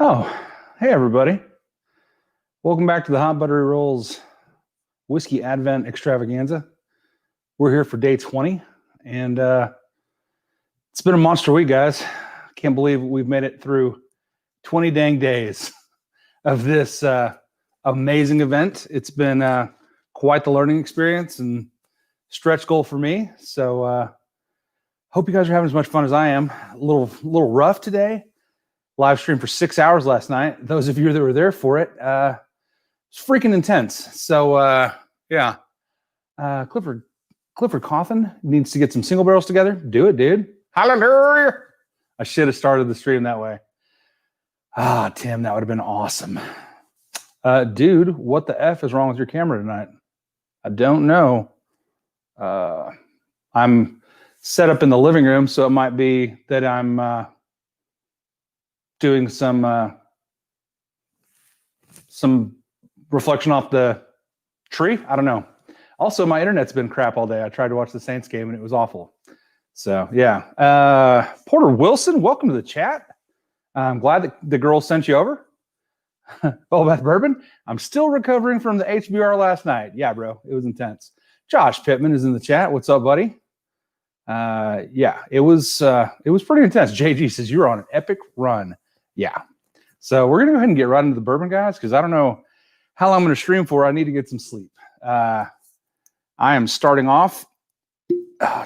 Oh, hey everybody. Welcome back to the Hot Buttery Rolls Whiskey Advent Extravaganza. We're here for day 20, and it's been a monster week, guys. Can't believe we've made it through 20 dang days of this amazing event. It's been quite the learning experience and stretch goal for me. So hope you guys are having as much fun as I am. A little rough today. Live stream for 6 hours last night. Those of you that were there for it, it's freaking intense. So yeah, Clifford Coffin needs to get some single barrels together. Do it, dude. Hallelujah. I should have started the stream that way. Tim, that would have been awesome. Dude, what the F is wrong with your camera tonight? I don't know. I'm set up in the living room, so it might be that I'm doing some reflection off the tree. I don't know. Also, my internet's been crap all day. I tried to watch the Saints game and it was awful. So yeah. Porter Wilson, welcome to the chat. I'm glad that the girls sent you over. Oh, Beth Bourbon. I'm still recovering from the HBR last night. Yeah, bro, it was intense. Josh Pittman is in the chat. What's up, buddy? Yeah, it was pretty intense. JG says you're on an epic run. Yeah. So we're gonna go ahead and get right into the bourbon, guys, because I don't know how long I'm gonna stream for. I need to get some sleep. I am starting off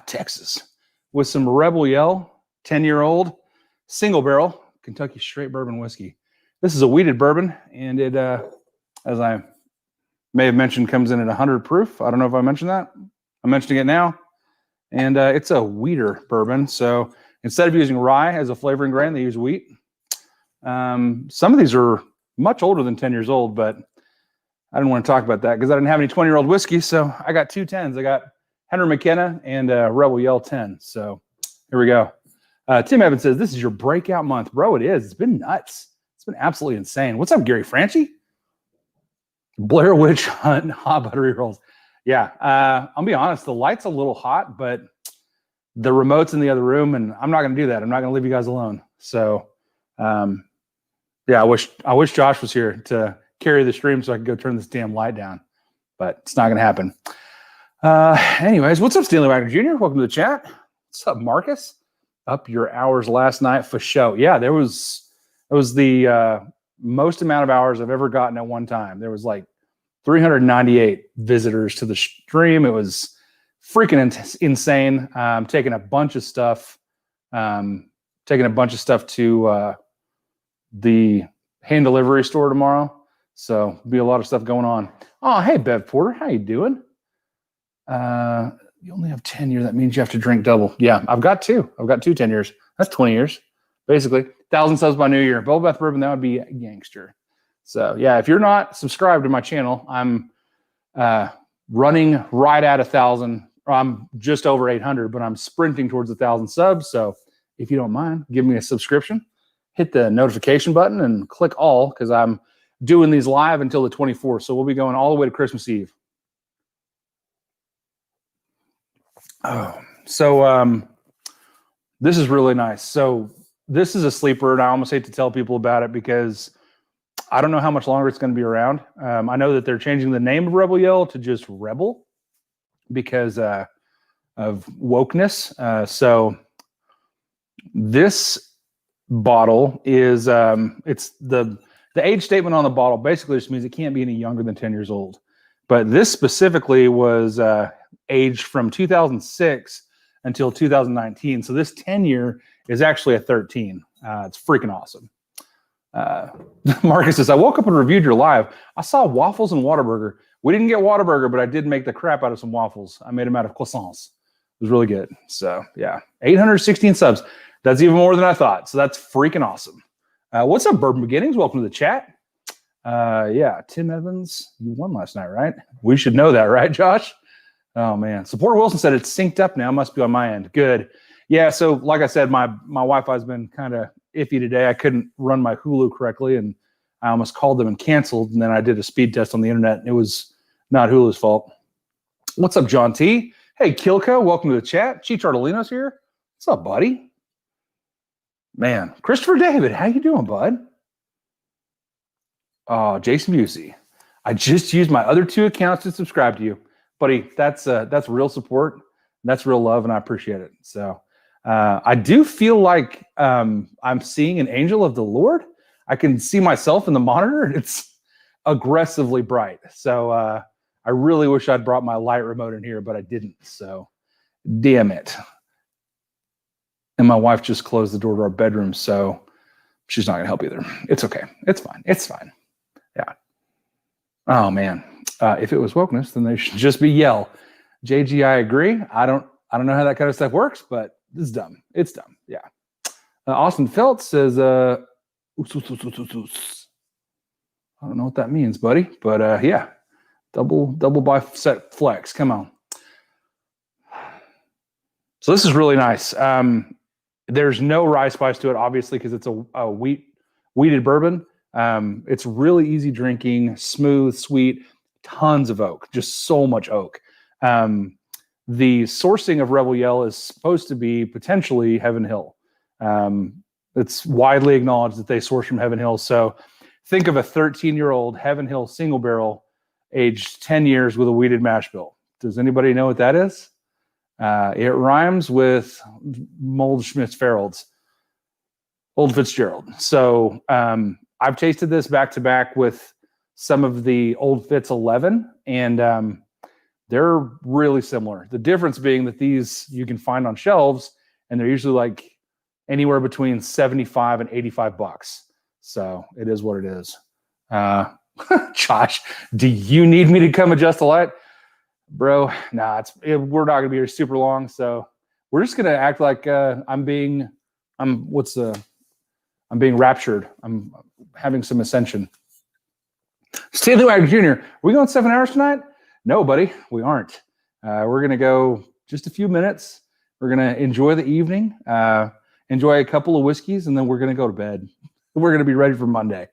Texas with some Rebel Yell 10-year-old single barrel Kentucky straight bourbon whiskey. This is a wheated bourbon, and it, as I may have mentioned, comes in at 100 proof. I don't know if I mentioned that. I'm mentioning it now. And it's a wheater bourbon. So instead of using rye as a flavoring grain, they use wheat. Some of these are much older than 10 years old, but I didn't want to talk about that because I didn't have any 20-year-old whiskey. So I got two 10s. I got Henry McKenna and Rebel Yell 10. So here we go. Tim Evans says, this is your breakout month. Bro, it is. It's been nuts. It's been absolutely insane. What's up, Gary Franchi? Blair Witch Hunt, Hot Buttery Rolls. Yeah, I'll be honest. The light's a little hot, but the remote's in the other room, and I'm not going to do that. I'm not going to leave you guys alone. So, yeah, I wish Josh was here to carry the stream so I could go turn this damn light down, but it's not going to happen. Anyways, what's up, Stanley Wagner Jr.? Welcome to the chat. What's up, Marcus? Up your hours last night for show. Yeah, it was the most amount of hours I've ever gotten at one time. There was like 398 visitors to the stream. It was freaking insane. Taking a bunch of stuff to the hand delivery store tomorrow. So be a lot of stuff going on. Oh, hey, Bev Porter, how you doing? You only have 10 years. That means you have to drink double. Yeah, I've got two 10 years. That's 20 years, basically. 1,000 subs by New Year. Beth Bourbon, that would be a gangster. So yeah, if you're not subscribed to my channel, I'm running right at 1,000. I'm just over 800, but I'm sprinting towards 1,000 subs. So if you don't mind, give me a subscription, hit the notification button and click all, because I'm doing these live until the 24th. So we'll be going all the way to Christmas Eve. Oh, so this is really nice. So this is a sleeper, and I almost hate to tell people about it because I don't know how much longer it's going to be around. I know that they're changing the name of Rebel Yell to just Rebel because of wokeness. So this bottle is it's the age statement on the bottle basically just means it can't be any younger than 10 years old. But this specifically was aged from 2006 until 2019. So this 10-year is actually a 13. It's freaking awesome. Marcus says, I woke up and reviewed your live. I saw waffles and Whataburger. We didn't get Whataburger, but I did make the crap out of some waffles. I made them out of croissants. It was really good. So yeah, 816 subs. That's even more than I thought. So that's freaking awesome. What's up, Bourbon Beginnings? Welcome to the chat. Yeah, Tim Evans, you won last night, right? We should know that, right, Josh? Oh man. Supporter Wilson said it's synced up now. Must be on my end. Good. Yeah. So like I said, my Wi-Fi's been kind of iffy today. I couldn't run my Hulu correctly, and I almost called them and canceled. And then I did a speed test on the internet, and it was not Hulu's fault. What's up, John T? Hey, Kilko, welcome to the chat. Cheech Artolino's here. What's up, buddy? Man, Christopher David, how you doing, bud? Oh, Jason Busey. I just used my other 2 accounts to subscribe to you, buddy. That's real support. That's real love, and I appreciate it. So I do feel like I'm seeing an angel of the Lord. I can see myself in the monitor, and it's aggressively bright. So I really wish I'd brought my light remote in here, but I didn't. So damn it. And my wife just closed the door to our bedroom, so she's not going to help either. It's okay. It's fine. It's fine. Yeah. Oh man. If it was wokeness, then they should just be yell. JG, I agree. I don't know how that kind of stuff works, but it's dumb. It's dumb. Yeah. Austin Felt says, I don't know what that means, buddy, but yeah. Double bicep flex. Come on. So this is really nice. There's no rye spice to it, obviously, because it's a wheated bourbon. It's really easy drinking, smooth, sweet, tons of oak, just so much oak. The sourcing of Rebel Yell is supposed to be potentially Heaven Hill. It's widely acknowledged that they source from Heaven Hill. So think of a 13-year-old Heaven Hill single barrel aged 10 years with a wheated mash bill. Does anybody know what that is? It rhymes with Mold Schmitz Farrell's Old Fitzgerald. So I've tasted this back to back with some of the Old Fitz 11, and they're really similar. The difference being that these you can find on shelves, and they're usually like anywhere between $75 and $85. So it is what it is. Josh, do you need me to come adjust the light? Bro, nah, we're not gonna be here super long, so we're just gonna act like I'm being raptured. I'm having some ascension. Stanley Wagner Jr., we going 7 hours tonight? No, buddy, we aren't. We're gonna go just a few minutes. We're gonna enjoy the evening, enjoy a couple of whiskeys, and then we're gonna go to bed. We're gonna be ready for Monday,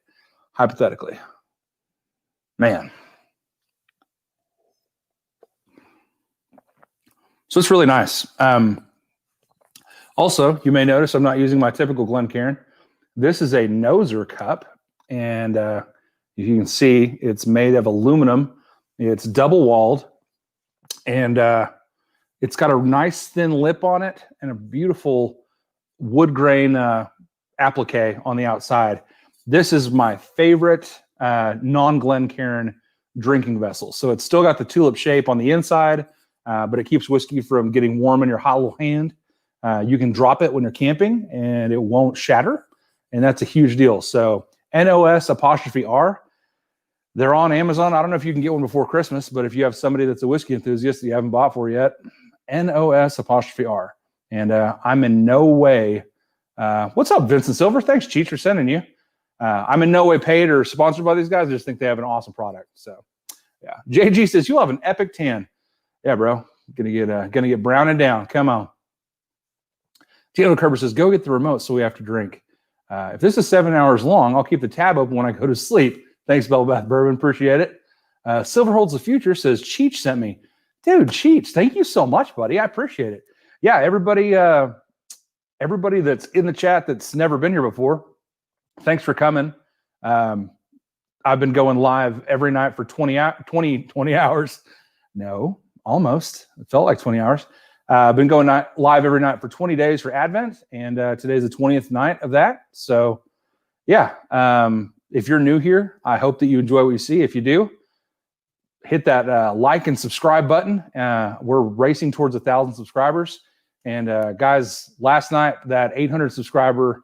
hypothetically. Man. So it's really nice. Also, you may notice I'm not using my typical Glencairn. This is a Noser cup, and you can see it's made of aluminum. It's double-walled, and it's got a nice thin lip on it and a beautiful wood grain applique on the outside. This is my favorite non-Glencairn drinking vessel. So it's still got the tulip shape on the inside, but it keeps whiskey from getting warm in your hollow hand. You can drop it when you're camping and it won't shatter. And that's a huge deal. So NOS''R. They're on Amazon. I don't know if you can get one before Christmas, but if you have somebody that's a whiskey enthusiast that you haven't bought for yet, NOS''R. And I'm in no way, what's up, Vincent Silver? Thanks, Cheech, for sending you. I'm in no way paid or sponsored by these guys. I just think they have an awesome product. So yeah. JG says, you'll have an epic tan. Yeah, bro. Gonna get brown and down. Come on. Taylor Kerber says, go get the remote so we have to drink. If this is 7 hours long, I'll keep the tab open when I go to sleep. Thanks, Bell Bath Bourbon. Appreciate it. Silver Holds the Future says, Cheech sent me. Dude, Cheech, thank you so much, buddy. I appreciate it. Yeah, everybody that's in the chat that's never been here before, thanks for coming. I've been going live every night for 20 hours. No, almost. It felt like 20 hours. I've been going live every night for 20 days for Advent, and today's the 20th night of that. So, yeah, if you're new here, I hope that you enjoy what you see. If you do, hit that like and subscribe button. We're racing towards 1,000 subscribers. And guys, last night, that 800 subscriber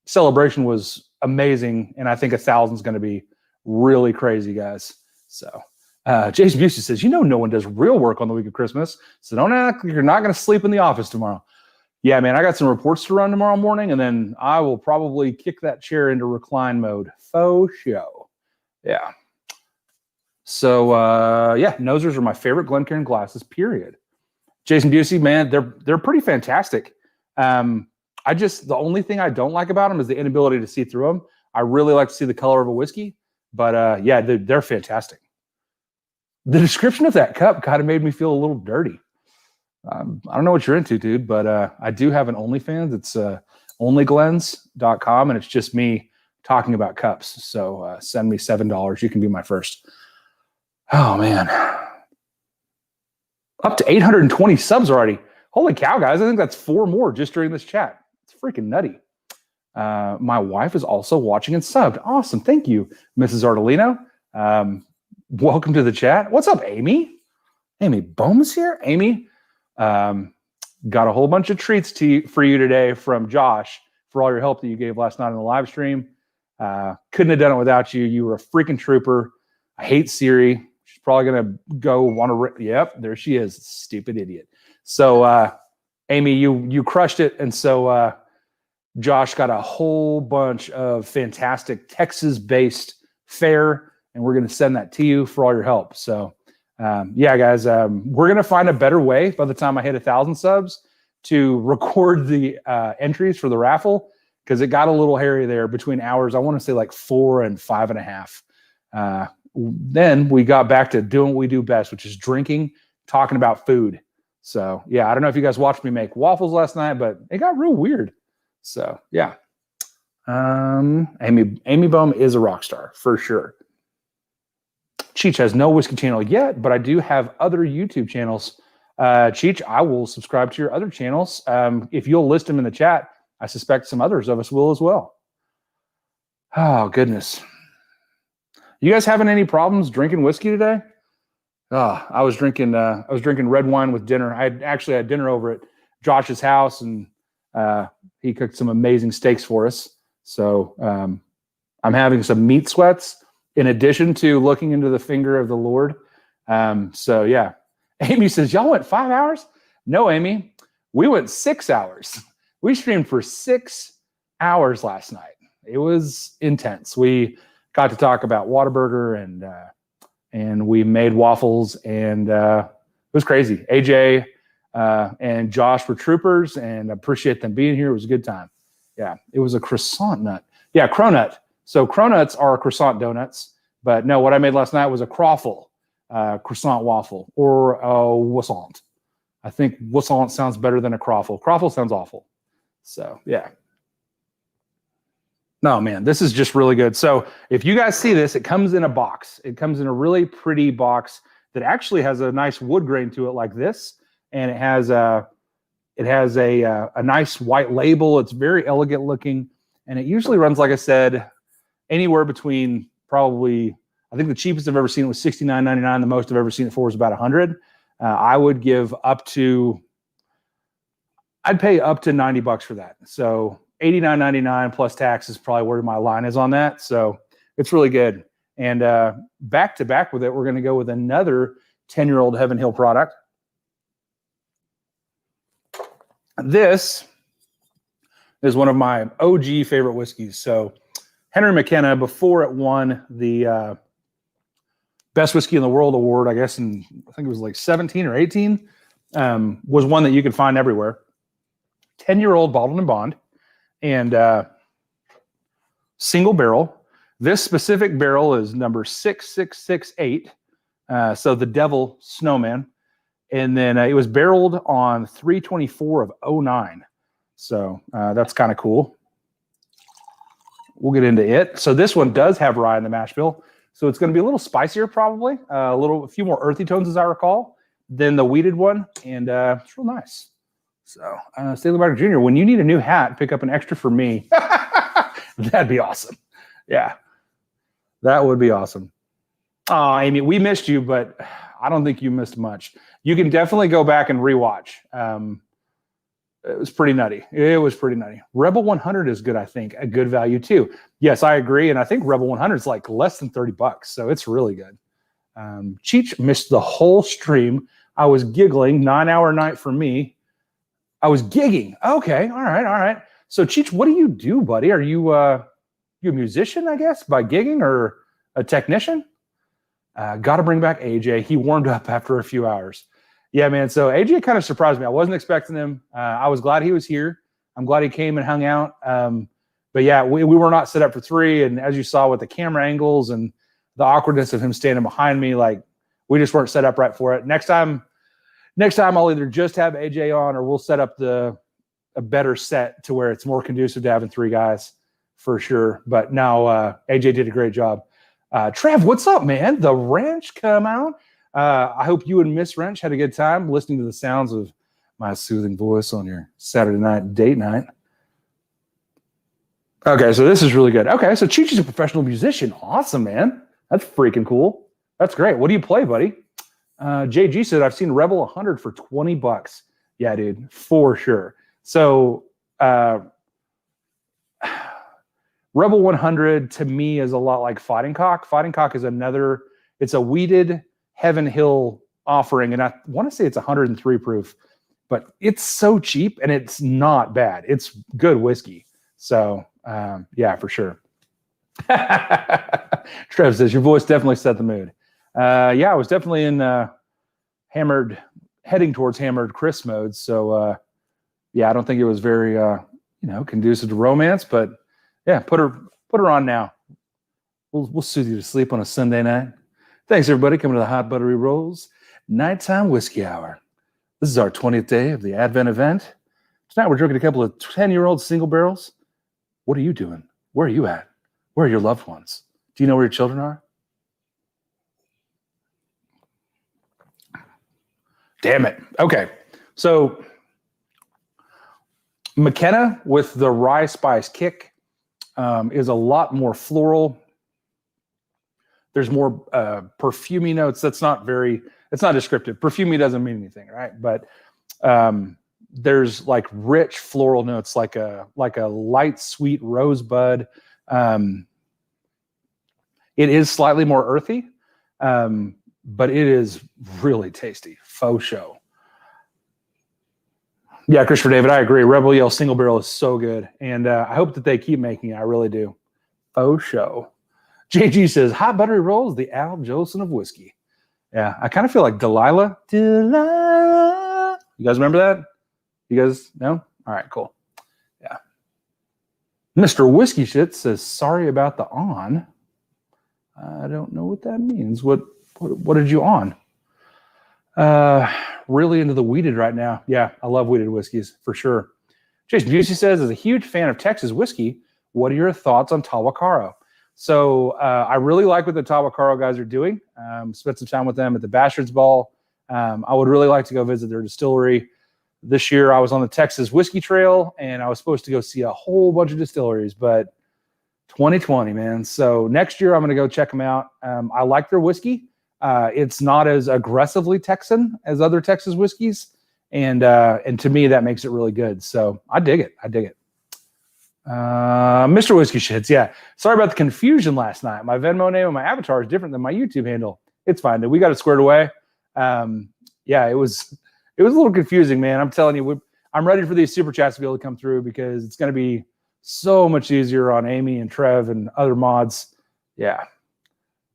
celebration was amazing. And I think 1,000 is going to be really crazy, guys. So Jason Busey says, no one does real work on the week of Christmas. So don't act like you're not going to sleep in the office tomorrow. Yeah, man, I got some reports to run tomorrow morning, and then I will probably kick that chair into recline mode. Faux show. Yeah. So, yeah, Nosers are my favorite Glencairn glasses, period. Jason Busey, man, they're pretty fantastic. The only thing I don't like about them is the inability to see through them. I really like to see the color of a whiskey, but yeah, they're fantastic. The description of that cup kind of made me feel a little dirty. I don't know what you're into, dude, but I do have an OnlyFans. It's onlyglens.com, and it's just me talking about cups. So send me $7. You can be my first. Oh, man. Up to 820 subs already. Holy cow, guys. I think that's 4 more just during this chat. It's freaking nutty. My wife is also watching and subbed. Awesome. Thank you, Mrs. Ardolino. Welcome to the chat. What's up, Amy? Amy Bohm's here. Amy, got a whole bunch of treats for you today from Josh for all your help that you gave last night on the live stream. Couldn't have done it without you. You were a freaking trooper. I hate Siri. She's probably going to go want to. Yep, there she is. Stupid idiot. So, Amy, you crushed it. And so Josh got a whole bunch of fantastic Texas-based fare, and we're going to send that to you for all your help. So, yeah, guys, we're going to find a better way by the time I hit 1,000 subs to record the entries for the raffle, because it got a little hairy there between hours. I want to say like 4 and 5.5. Then we got back to doing what we do best, which is drinking, talking about food. So, yeah, I don't know if you guys watched me make waffles last night, but it got real weird. So, yeah. Amy Bohm is a rock star for sure. Cheech has no whiskey channel yet, but I do have other YouTube channels. Cheech, I will subscribe to your other channels. If you'll list them in the chat, I suspect some others of us will as well. Oh, goodness. You guys having any problems drinking whiskey today? Oh, I was drinking red wine with dinner. I actually had dinner over at Josh's house, and he cooked some amazing steaks for us. So I'm having some meat sweats in addition to looking into the finger of the Lord. So yeah, Amy says, y'all went 5 hours? No, Amy, we went 6 hours. We streamed for 6 hours last night. It was intense. We got to talk about Whataburger, and we made waffles, and it was crazy. AJ and Josh were troopers, and I appreciate them being here. It was a good time. Yeah, it was a croissant nut. Yeah, cronut. So cronuts are croissant donuts, but no, what I made last night was a croffle, croissant waffle, or a croissant. I think croissant sounds better than a croffle. Croffle sounds awful. So yeah. No, man, this is just really good. So if you guys see this, it comes in a box. It comes in a really pretty box that actually has a nice wood grain to it like this. And it has a nice white label. It's very elegant looking. And it usually runs, like I said, anywhere between probably, I think the cheapest I've ever seen it was $69.99. The most I've ever seen it for is about $100. I would give up to, I'd pay up to $90 for that. So $89.99 plus tax is probably where my line is on that. So it's really good. And back to back with it, we're going to go with another 10-year-old Heaven Hill product. This is one of my OG favorite whiskeys. So Henry McKenna, before it won the Best Whiskey in the World award, I guess, I think it was like 17 or 18, was one that you could find everywhere. 10-year-old bottled and bond, and single barrel. This specific barrel is number 6668. So the Devil Snowman. And then it was barreled on 3/24 of 09. So that's kind of cool. We'll get into it. So this one does have rye in the mash bill. So it's going to be a little spicier, probably. A few more earthy tones, as I recall, than the wheated one. And it's real nice. So Stanley Martin Jr., when you need a new hat, pick up an extra for me. That'd be awesome. Yeah, that would be awesome. Oh, Amy, we missed you, but I don't think you missed much. You can definitely go back and rewatch. It was pretty nutty. It was pretty nutty. Rebel 100 is good, I think. A good value, too. Yes, I agree. And I think Rebel 100 is like less than $30. So it's really good. Cheech missed the whole stream. I was giggling. 9-hour night for me. I was gigging. Okay. All right. So, Cheech, what do you do, buddy? Are you a musician, I guess, by gigging, or a technician? Got to bring back AJ. He warmed up after a few hours. Yeah, man. So AJ kind of surprised me. I wasn't expecting him. I was glad he was here. I'm glad he came and hung out. But yeah, we were not set up for 3. And as you saw with the camera angles and the awkwardness of him standing behind me, like, we just weren't set up right for it. Next time I'll either just have AJ on, or we'll set up a better set to where it's more conducive to having 3 guys for sure. But now AJ did a great job. Trev, what's up, man? The Wrench come out. I hope you and Miss Wrench had a good time listening to the sounds of my soothing voice on your Saturday night date night. Okay, so this is really good. Okay, so Cheech is a professional musician. Awesome, man. That's freaking cool. That's great. What do you play, buddy? JG said, I've seen Rebel 100 for $20. Yeah, dude, for sure. So Rebel 100 to me is a lot like Fighting Cock. Fighting Cock is it's a weeded Heaven Hill offering, and I want to say it's 103 proof, but it's so cheap and it's not bad. It's good whiskey. So yeah, for sure. Trev says, your voice definitely set the mood. Yeah, I was definitely in heading towards hammered Chris mode. So yeah, I don't think it was very conducive to romance, but yeah, put her on now. We'll soothe you to sleep on a Sunday night. Thanks everybody coming to the Hot Buttery Rolls Nighttime Whiskey Hour. This is our 20th day of the Advent event. Tonight we're drinking a couple of 10-year-old single barrels. What are you doing? Where are you at? Where are your loved ones? Do you know where your children are? Damn it. Okay. So McKenna with the rye spice kick is a lot more floral. There's more perfumey notes. It's not descriptive. Perfumey doesn't mean anything, right? But there's like rich floral notes, like a light sweet rosebud. It is slightly more earthy, but it is really tasty. Faux show. Yeah, Christopher David, I agree. Rebel Yell Single Barrel is so good, and I hope that they keep making it. I really do. Faux show. JG says, Hot Buttery Rolls, the Al Jolson of whiskey. Yeah, I kind of feel like Delilah. Delilah. You guys remember that? You guys know? All right, cool. Yeah. Mr. Whiskey Shit says, sorry about the on. I don't know what that means. What did you on? Really into the weeded right now. Yeah, I love weeded whiskeys for sure. Jason Busey says, as a huge fan of Texas whiskey, what are your thoughts on Tawakaro? So I really like what the Tawakaro guys are doing. Spent some time with them at the Bastards Ball. I would really like to go visit their distillery. This year I was on the Texas Whiskey Trail, and I was supposed to go see a whole bunch of distilleries, but 2020, man. So next year I'm going to go check them out. I like their whiskey. It's not as aggressively Texan as other Texas whiskeys, and to me that makes it really good. So I dig it. Mr. Whiskey Shits, yeah. Sorry about the confusion last night. My Venmo name and my avatar is different than my YouTube handle. It's fine, dude. We got it squared away. Yeah, it was a little confusing, man. I'm telling you, I'm ready for these super chats to be able to come through because it's going to be so much easier on Amy and Trev and other mods. Yeah.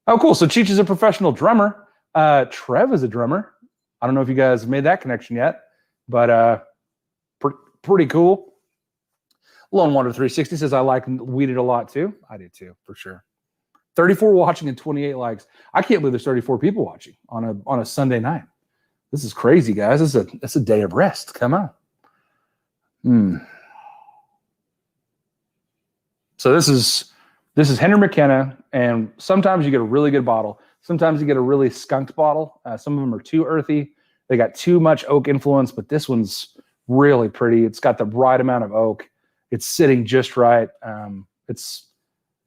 Oh, cool. So Cheech is a professional drummer. Trev is a drummer. I don't know if you guys made that connection yet, but pretty cool. Lone Water 360 says, I like weeded a lot too. I do too, for sure. 34 watching and 28 likes. I can't believe there's 34 people watching on a Sunday night. This is crazy, guys. It's a day of rest. Come on. So this is Henry McKenna, and sometimes you get a really good bottle. Sometimes you get a really skunked bottle. Some of them are too earthy. They got too much oak influence, but this one's really pretty. It's got the right amount of oak. It's sitting just right. It's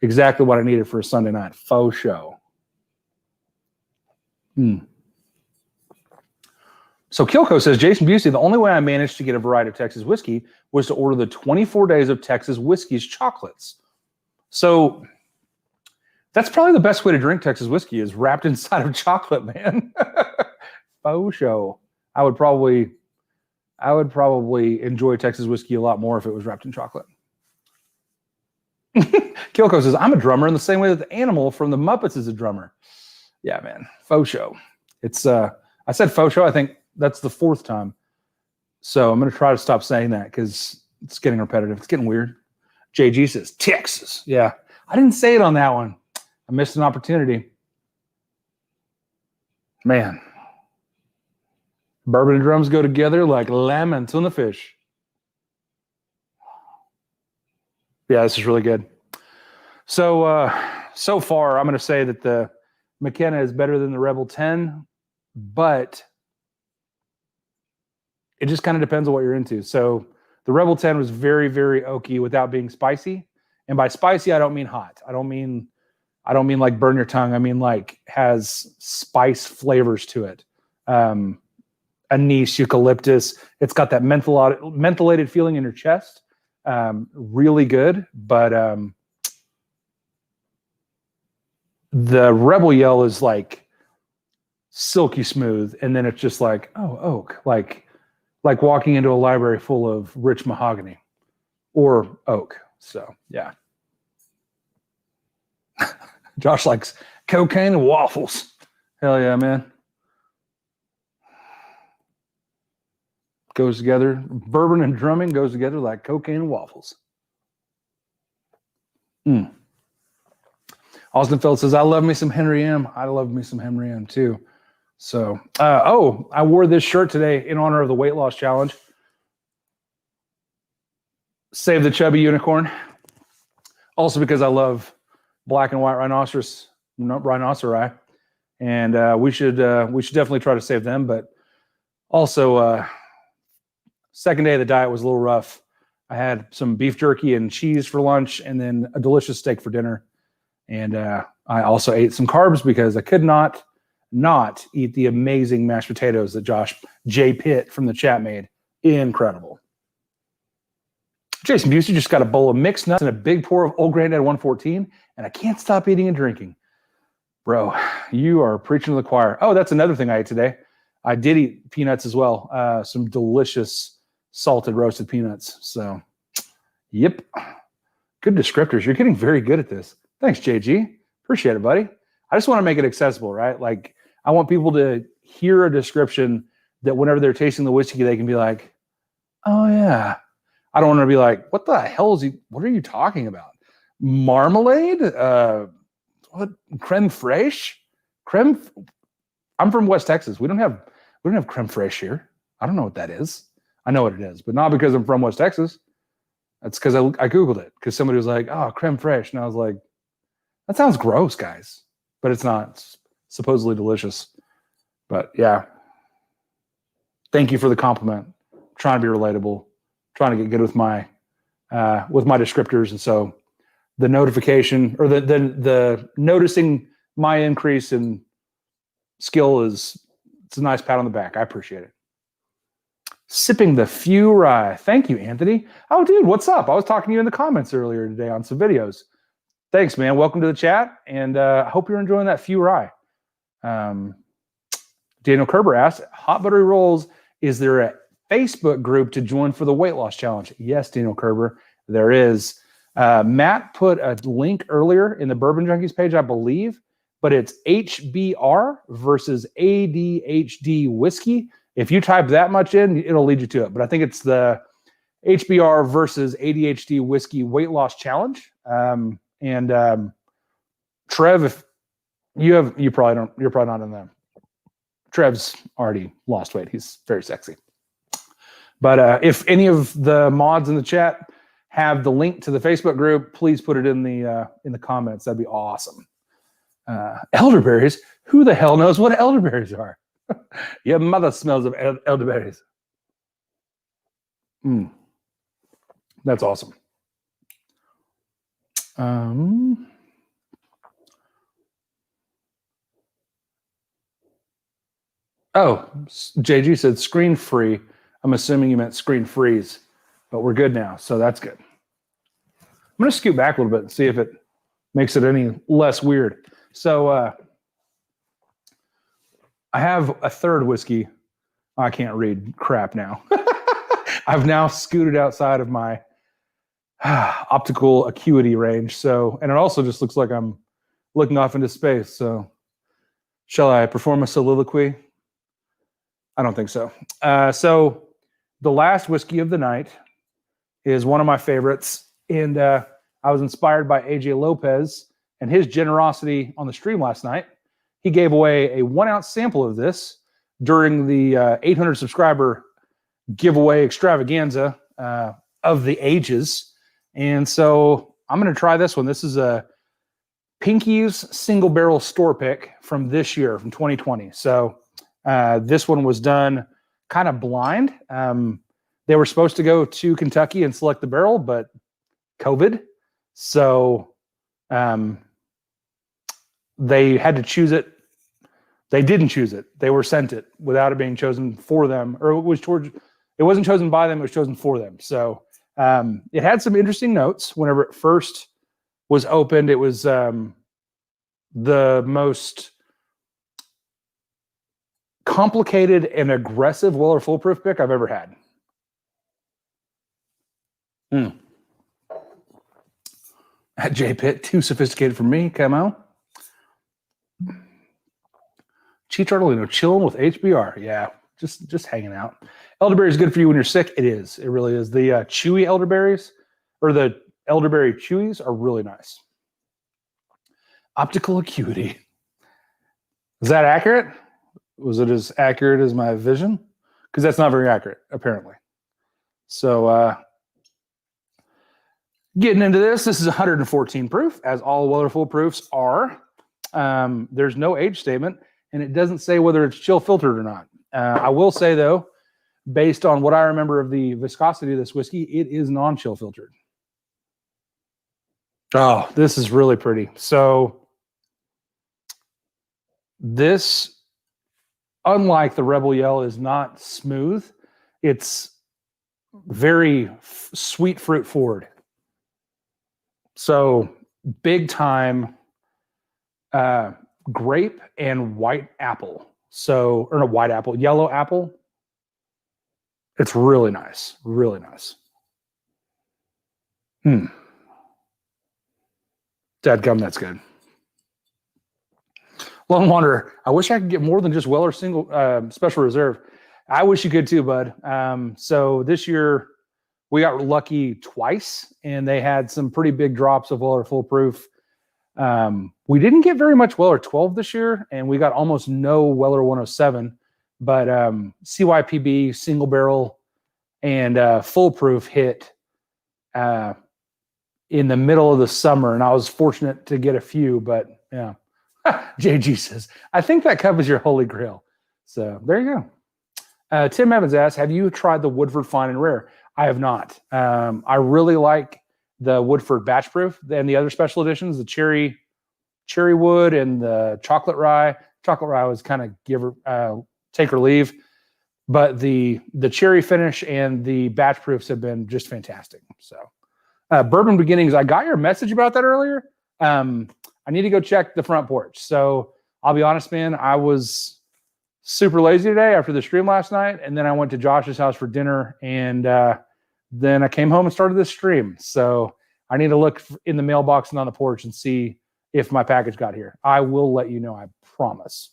exactly what I needed for a Sunday night. Faux show. So Kilco says, Jason Busey, the only way I managed to get a variety of Texas whiskey was to order the 24 Days of Texas Whiskey's chocolates. So that's probably the best way to drink Texas whiskey is wrapped inside of chocolate, man. Faux show. I would probably enjoy Texas whiskey a lot more if it was wrapped in chocolate. Kilco says, I'm a drummer in the same way that the animal from the Muppets is a drummer. Yeah, man. Faux show. It's I said faux show. I think that's the 4th time. So I'm going to try to stop saying that because it's getting repetitive. It's getting weird. JG says, Texas. Yeah. I didn't say it on that one. I missed an opportunity. Man. Bourbon and drums go together like lamb and tuna fish. Yeah, this is really good. So far, I'm going to say that the McKenna is better than the Rebel 10, but it just kind of depends on what you're into. So the Rebel 10 was very, very oaky without being spicy. And by spicy, I don't mean hot. I don't mean like burn your tongue. I mean like has spice flavors to it. Anise, eucalyptus. It's got that mentholated feeling in your chest. Really good. But the Rebel Yell is like silky smooth. And then it's just like, oh, oak. Like walking into a library full of rich mahogany or oak. So, yeah. Josh likes cocaine and waffles. Hell yeah, man. Goes together. Bourbon and drumming goes together like cocaine and waffles. Austin Feld says, I love me some Henry M. I love me some Henry M too. So, I wore this shirt today in honor of the weight loss challenge. Save the chubby unicorn. Also because I love black and white rhinoceri, and we should definitely try to save them. But also, second day of the diet was a little rough. I had some beef jerky and cheese for lunch, and then a delicious steak for dinner. And I also ate some carbs because I could not eat the amazing mashed potatoes that Josh J. Pitt from the chat made. Incredible. Jason Busey just got a bowl of mixed nuts and a big pour of Old Granddad 114, and I can't stop eating and drinking. Bro, you are preaching to the choir. Oh, that's another thing I ate today. I did eat peanuts as well. Some delicious salted roasted peanuts. So, yep. Good descriptors. You're getting very good at this. Thanks, JG. Appreciate it, buddy. I just want to make it accessible, right? Like, I want people to hear a description that whenever they're tasting the whiskey, they can be like, oh, yeah. I don't want to be like, what the hell what are you talking about? Marmalade? What? Creme fraiche? I'm from West Texas. We don't have creme fraiche here. I don't know what that is. I know what it is, but not because I'm from West Texas. That's because I Googled it because somebody was like, oh, creme fraiche. And I was like, that sounds gross, guys. But it's not. It's supposedly delicious. But yeah. Thank you for the compliment. I'm trying to be relatable. Trying to get good with my descriptors. And so the notification or the noticing my increase in skill it's a nice pat on the back. I appreciate it. Sipping the few rye. Thank you, Anthony. Oh, dude, what's up? I was talking to you in the comments earlier today on some videos. Thanks, man. Welcome to the chat, and I hope you're enjoying that few rye. Daniel Kerber asked, Hot Buttery Rolls, is there a Facebook group to join for the weight loss challenge? Yes, Daniel Kerber, there is. Matt put a link earlier in the Bourbon Junkies page, I believe, but it's HBR versus ADHD whiskey. If you type that much in, it'll lead you to it. But I think it's the HBR versus ADHD whiskey weight loss challenge. Trev, if you're probably not in them. Trev's already lost weight. He's very sexy. But if any of the mods in the chat have the link to the Facebook group, please put it in the comments. That'd be awesome. Elderberries? Who the hell knows what elderberries are? Your mother smells of elderberries. That's awesome. Oh, JG said screen free. I'm assuming you meant screen freeze, but we're good now, so that's good. I'm going to scoot back a little bit and see if it makes it any less weird. So I have a third whiskey. I can't read crap now. I've now scooted outside of my optical acuity range. So, and it also just looks like I'm looking off into space. So shall I perform a soliloquy? I don't think so. So the last whiskey of the night is one of my favorites. And I was inspired by AJ Lopez and his generosity on the stream last night. He gave away a 1 ounce sample of this during the 800 subscriber giveaway extravaganza of the ages. And so I'm going to try this one. This is a Pinky's single barrel store pick from this year, from 2020. So this one was done kind of blind. They were supposed to go to Kentucky and select the barrel, but COVID. So they had to choose it. They didn't choose it. They were sent it without it being chosen for them, or it wasn't chosen by them. It was chosen for them. So it had some interesting notes whenever it first was opened. It was the most complicated and aggressive Weller foolproof pick I've ever had. At J Pitt, too sophisticated for me. Camo. Cheech Artolino, chilling with HBR. Yeah, just hanging out. Elderberry is good for you when you're sick. It is. It really is. The chewy elderberries, or the elderberry chewies, are really nice. Optical acuity. Is that accurate? Was it as accurate as my vision? Because that's not very accurate, apparently. So getting into this is 114 proof, as all Weller foolproofs are. There's no age statement, and it doesn't say whether it's chill filtered or not. I will say, though, based on what I remember of the viscosity of this whiskey, it is non-chill filtered. Oh, this is really pretty. So this, unlike the Rebel Yell, is not smooth. It's very sweet fruit forward. So big time grape and white apple. So, or no, white apple, yellow apple. It's really nice. Really nice. Dadgum, that's good. Lone Wanderer, I wish I could get more than just Weller single special reserve. I wish you could too, bud. So this year we got lucky twice, and they had some pretty big drops of Weller foolproof. We didn't get very much Weller 12 this year, and we got almost no Weller 107. But CYPB single barrel and foolproof hit in the middle of the summer, and I was fortunate to get a few. But yeah. JG says, I think that covers your holy grail. So there you go. Tim Evans asks, have you tried the Woodford Fine and Rare? I have not. I really like the Woodford Batch Proof and the other special editions, the cherry wood and the chocolate rye. Chocolate rye was kind of take or leave, but the cherry finish and the batch proofs have been just fantastic. So Bourbon Beginnings, I got your message about that earlier. I need to go check the front porch. So I'll be honest, man, I was super lazy today after the stream last night. And then I went to Josh's house for dinner, and then I came home and started this stream. So I need to look in the mailbox and on the porch and see if my package got here. I will let you know, I promise.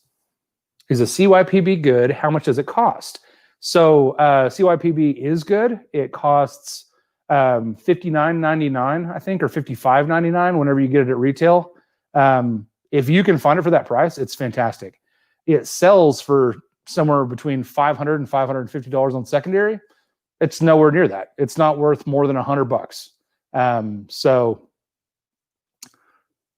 Is a CYPB good? How much does it cost? So CYPB is good. It costs $59.99, I think, or $55.99 whenever you get it at retail. If you can find it for that price, it's fantastic. It sells for somewhere between $500 and $550 on secondary. It's nowhere near that. It's not worth more than $100. So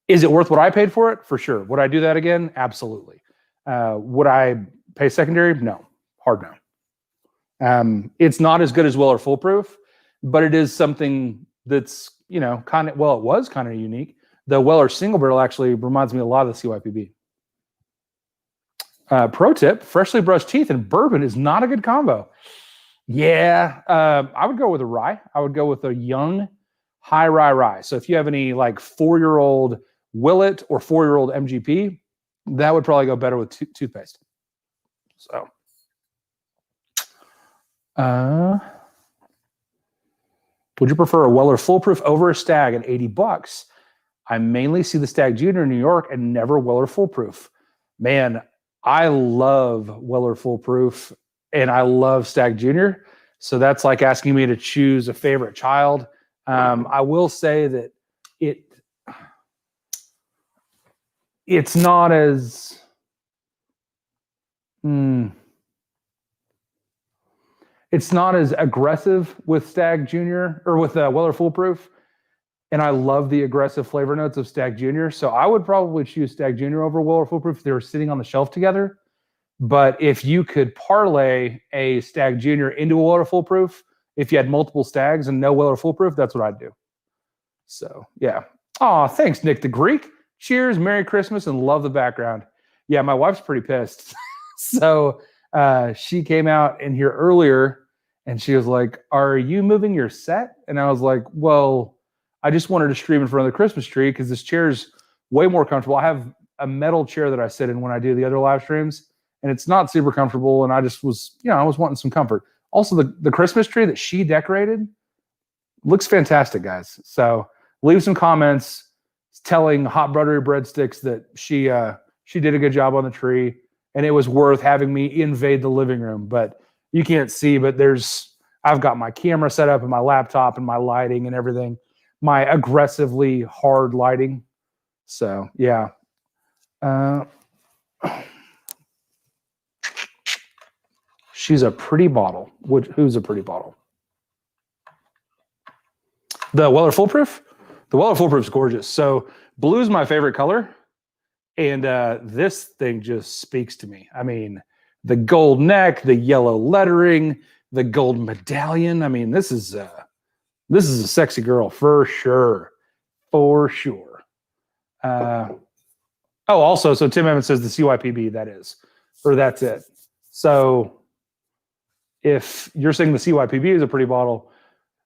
is it worth what I paid for it? For sure. Would I do that again? Absolutely. Would I pay secondary? No. Hard no. It's not as good as Weller foolproof, but it is something that's, it was kind of unique. The Weller single barrel actually reminds me a lot of the CYPB. Pro tip, freshly brushed teeth and bourbon is not a good combo. Yeah, I would go with a rye. I would go with a young, high rye. So if you have any like 4-year-old Willet or 4-year-old MGP, that would probably go better with toothpaste. So. Would you prefer a Weller foolproof over a Stag at $80? I mainly see the Stag Junior in New York and never Weller foolproof. Man, I love Weller foolproof and I love Stag Junior. So that's like asking me to choose a favorite child. I will say that it's not as it's not as aggressive with Stag Junior or with Weller foolproof. And I love the aggressive flavor notes of Stag Junior. So I would probably choose Stag Junior over Weller Foolproof if they were sitting on the shelf together. But if you could parlay a Stag Junior into a Weller Foolproof, if you had multiple Stags and no Weller Foolproof, that's what I'd do. So, yeah. Oh, thanks, Nick the Greek. Cheers, Merry Christmas, and love the background. Yeah, my wife's pretty pissed. So she came out in here earlier, and she was like, "Are you moving your set?" And I was like, "Well, I just wanted to stream in front of the Christmas tree because this chair's way more comfortable. I have a metal chair that I sit in when I do the other live streams, and it's not super comfortable. And I just was, I was wanting some comfort. Also, the Christmas tree that she decorated looks fantastic, guys. So leave some comments telling Hot Buttery Breadsticks that she did a good job on the tree, and it was worth having me invade the living room. But you can't see, but I've got my camera set up and my laptop and my lighting and everything. My aggressively hard lighting. So, yeah. She's a pretty bottle. Who's a pretty bottle? The Weller Foolproof? The Weller Foolproof is gorgeous. So, blue is my favorite color. And this thing just speaks to me. I mean, the gold neck, the yellow lettering, the gold medallion. I mean, this is a sexy girl for sure. For sure. Also, so Tim Evans says the CYPB, that's it. So if you're saying the CYPB is a pretty bottle,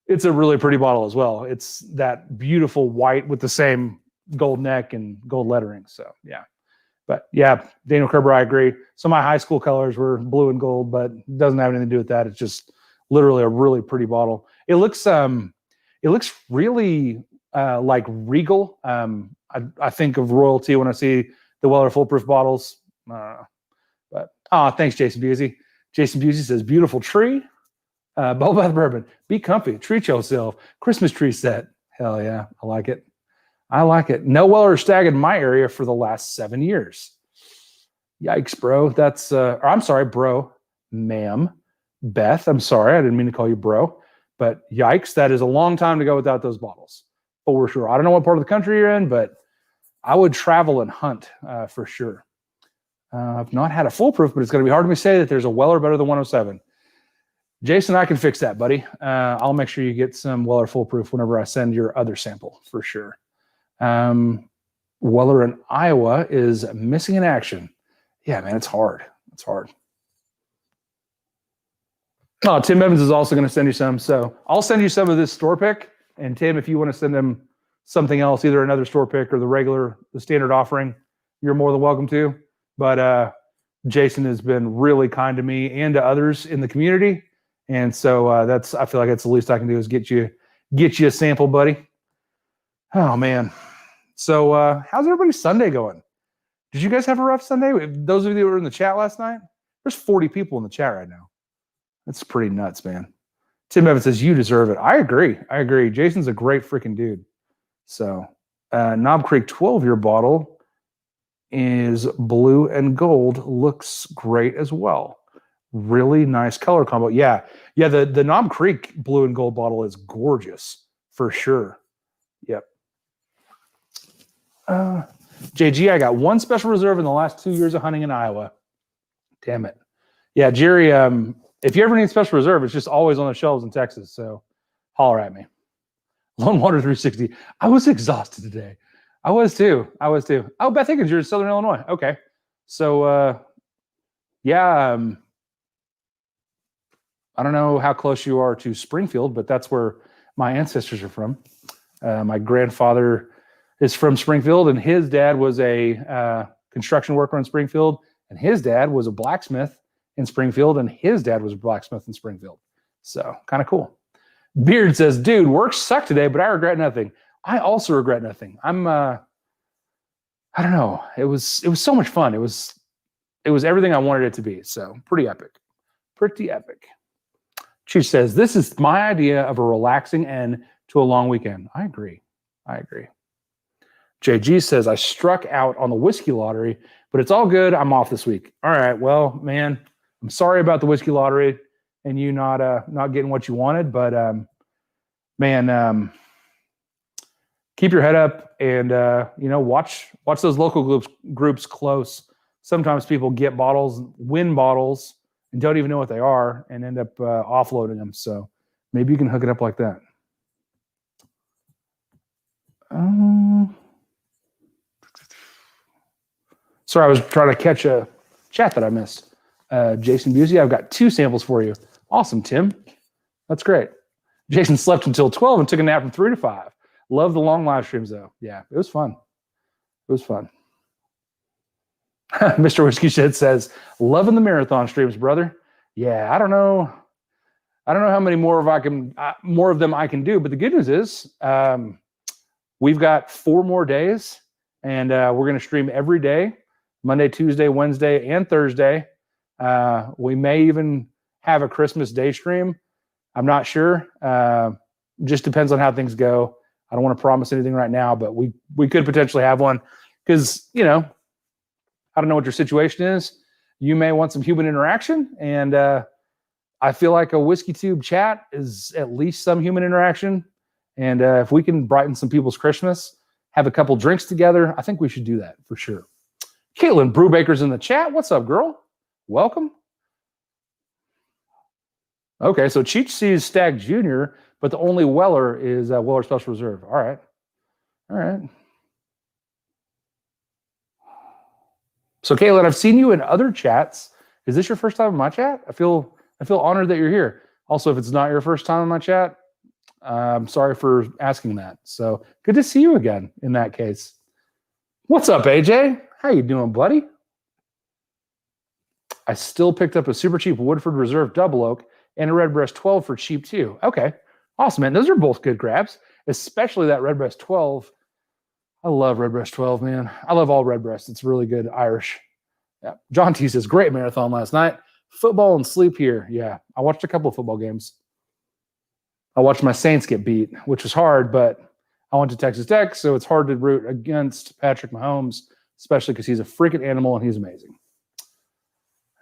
it's a really pretty bottle as well. It's that beautiful white with the same gold neck and gold lettering. So, yeah. But, yeah, Daniel Kerber, I agree. So my high school colors were blue and gold, but it doesn't have anything to do with that. It's just literally a really pretty bottle. It looks really like regal. I think of royalty when I see the Weller Foolproof bottles. Thanks, Jason Busey. Jason Busey says, beautiful tree. Bubble Bath Bourbon. Be comfy. Tree chill self. Christmas tree set. Hell yeah. I like it. No Weller Stag in my area for the last 7 years. Yikes, bro. That's, I'm sorry, bro. Ma'am. Beth, I'm sorry. I didn't mean to call you bro. But yikes, that is a long time to go without those bottles. For sure. I don't know what part of the country you're in, but I would travel and hunt for sure. I've not had a foolproof, but it's going to be hard to say that there's a Weller better than 107. Jason, I can fix that, buddy. I'll make sure you get some Weller foolproof whenever I send your other sample for sure. Weller in Iowa is missing in action. Yeah, man, it's hard. It's hard. Oh, Tim Evans is also going to send you some. So I'll send you some of this store pick. And Tim, if you want to send him something else, either another store pick or the standard offering, you're more than welcome to. But Jason has been really kind to me and to others in the community. And so I feel like that's the least I can do is get you a sample, buddy. Oh, man. So how's everybody's Sunday going? Did you guys have a rough Sunday? Those of you who were in the chat last night, there's 40 people in the chat right now. That's pretty nuts, man. Tim Evans says, you deserve it. I agree. Jason's a great freaking dude. So Knob Creek 12-year bottle is blue and gold. Looks great as well. Really nice color combo. Yeah, the Knob Creek blue and gold bottle is gorgeous for sure. Yep. JG, I got one special reserve in the last 2 years of hunting in Iowa. Damn it. Yeah, Jerry, if you ever need special reserve, it's just always on the shelves in Texas. So holler at me. Lone Water 360. I was exhausted today. I was too. Oh, Beth Higgins, you're in Southern Illinois. Okay. So, yeah, I don't know how close you are to Springfield, but that's where my ancestors are from. My grandfather is from Springfield, and his dad was a construction worker in Springfield, and his dad was a blacksmith in Springfield, and his dad was a blacksmith in Springfield. So kind of cool. Beard says, dude, work sucked today, but I regret nothing. I also regret nothing. I don't know. It was so much fun. It was everything I wanted it to be. So pretty epic. She says, this is my idea of a relaxing end to a long weekend. I agree. JG says, I struck out on the whiskey lottery, but it's all good. I'm off this week. All right. Well, man, I'm sorry about the whiskey lottery and you not getting what you wanted, but man, keep your head up and watch those local groups close. Sometimes people get bottles, win bottles, and don't even know what they are, and end up offloading them. So maybe you can hook it up like that. Sorry, I was trying to catch a chat that I missed. Jason Busey, I've got 2 samples for you. Awesome, Tim. That's great. Jason slept until 12 and took a nap from 3 to 5. Love the long live streams, though. Yeah, it was fun. It was fun. Mr. Whiskey Shed says, loving the marathon streams, brother. Yeah, I don't know how many more of them I can do, but the good news is we've got 4 more days, and we're going to stream every day, Monday, Tuesday, Wednesday, and Thursday. We may even have a Christmas Day stream. I'm not sure. Just depends on how things go. I don't want to promise anything right now, but we could potentially have one because, I don't know what your situation is. You may want some human interaction, and I feel like a Whiskey Tube chat is at least some human interaction. And if we can brighten some people's Christmas, have a couple drinks together, I think we should do that for sure. Caitlin Brubaker's in the chat. What's up, girl? Welcome. Okay, so Cheech sees Stag Jr., but the only Weller is Weller Special Reserve. All right. So, Caitlin, I've seen you in other chats. Is this your first time in my chat? I feel honored that you're here. Also, if it's not your first time in my chat, I'm sorry for asking that. So, good to see you again in that case. What's up, AJ? How you doing, buddy? I still picked up a super cheap Woodford Reserve Double Oak and a Redbreast 12 for cheap, too. Okay. Awesome, man. Those are both good grabs, especially that Redbreast 12. I love Redbreast 12, man. I love all Redbreast. It's really good Irish. Yeah. John T says, great marathon last night. Football and sleep here. Yeah, I watched a couple of football games. I watched my Saints get beat, which was hard, but I went to Texas Tech, so it's hard to root against Patrick Mahomes, especially because he's a freaking animal and he's amazing.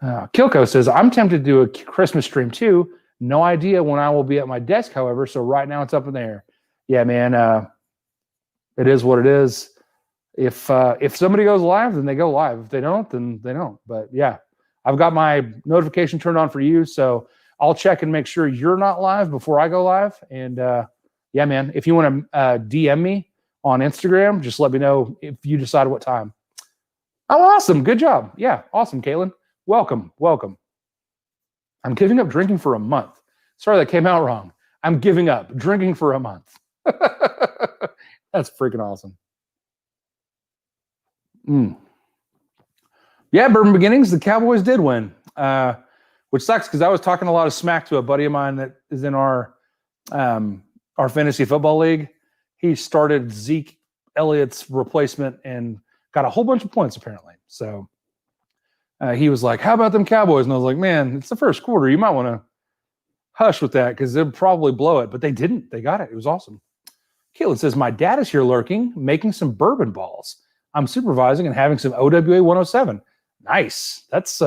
Kilko says, I'm tempted to do a Christmas stream too. No idea when I will be at my desk, however, so right now it's up in the air. Yeah, man, it is what it is. If somebody goes live, then they go live. If they don't, then they don't. But yeah, I've got my notification turned on for you, so I'll check and make sure you're not live before I go live. And yeah, man, if you want to DM me on Instagram, just let me know if you decide what time. Oh, awesome. Good job. Yeah, awesome, Caitlin. Welcome. I'm giving up drinking for a month. Sorry, that came out wrong. I'm giving up drinking for a month. That's freaking awesome. Yeah, Bourbon Beginnings, the Cowboys did win, which sucks because I was talking a lot of smack to a buddy of mine that is in our fantasy football league. He started Zeke Elliott's replacement and got a whole bunch of points, apparently. So he was like, how about them Cowboys? And I was like, man, it's the first quarter. You might want to hush with that because they'll probably blow it. But they didn't. They got it. It was awesome. Caitlin says, my dad is here lurking, making some bourbon balls. I'm supervising and having some OWA 107. Nice. That's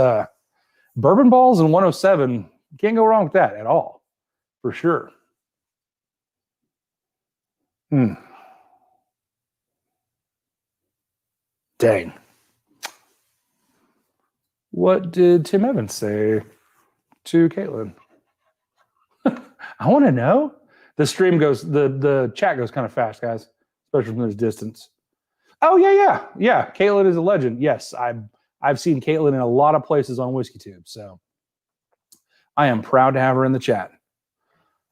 bourbon balls and 107. Can't go wrong with that at all. For sure. Dang. What did Tim Evans say to Caitlin? I want to know. The stream goes, the chat goes kind of fast, guys, especially from this distance. Oh, yeah. Caitlin is a legend. Yes, I've seen Caitlin in a lot of places on Whiskey Tube, so I am proud to have her in the chat.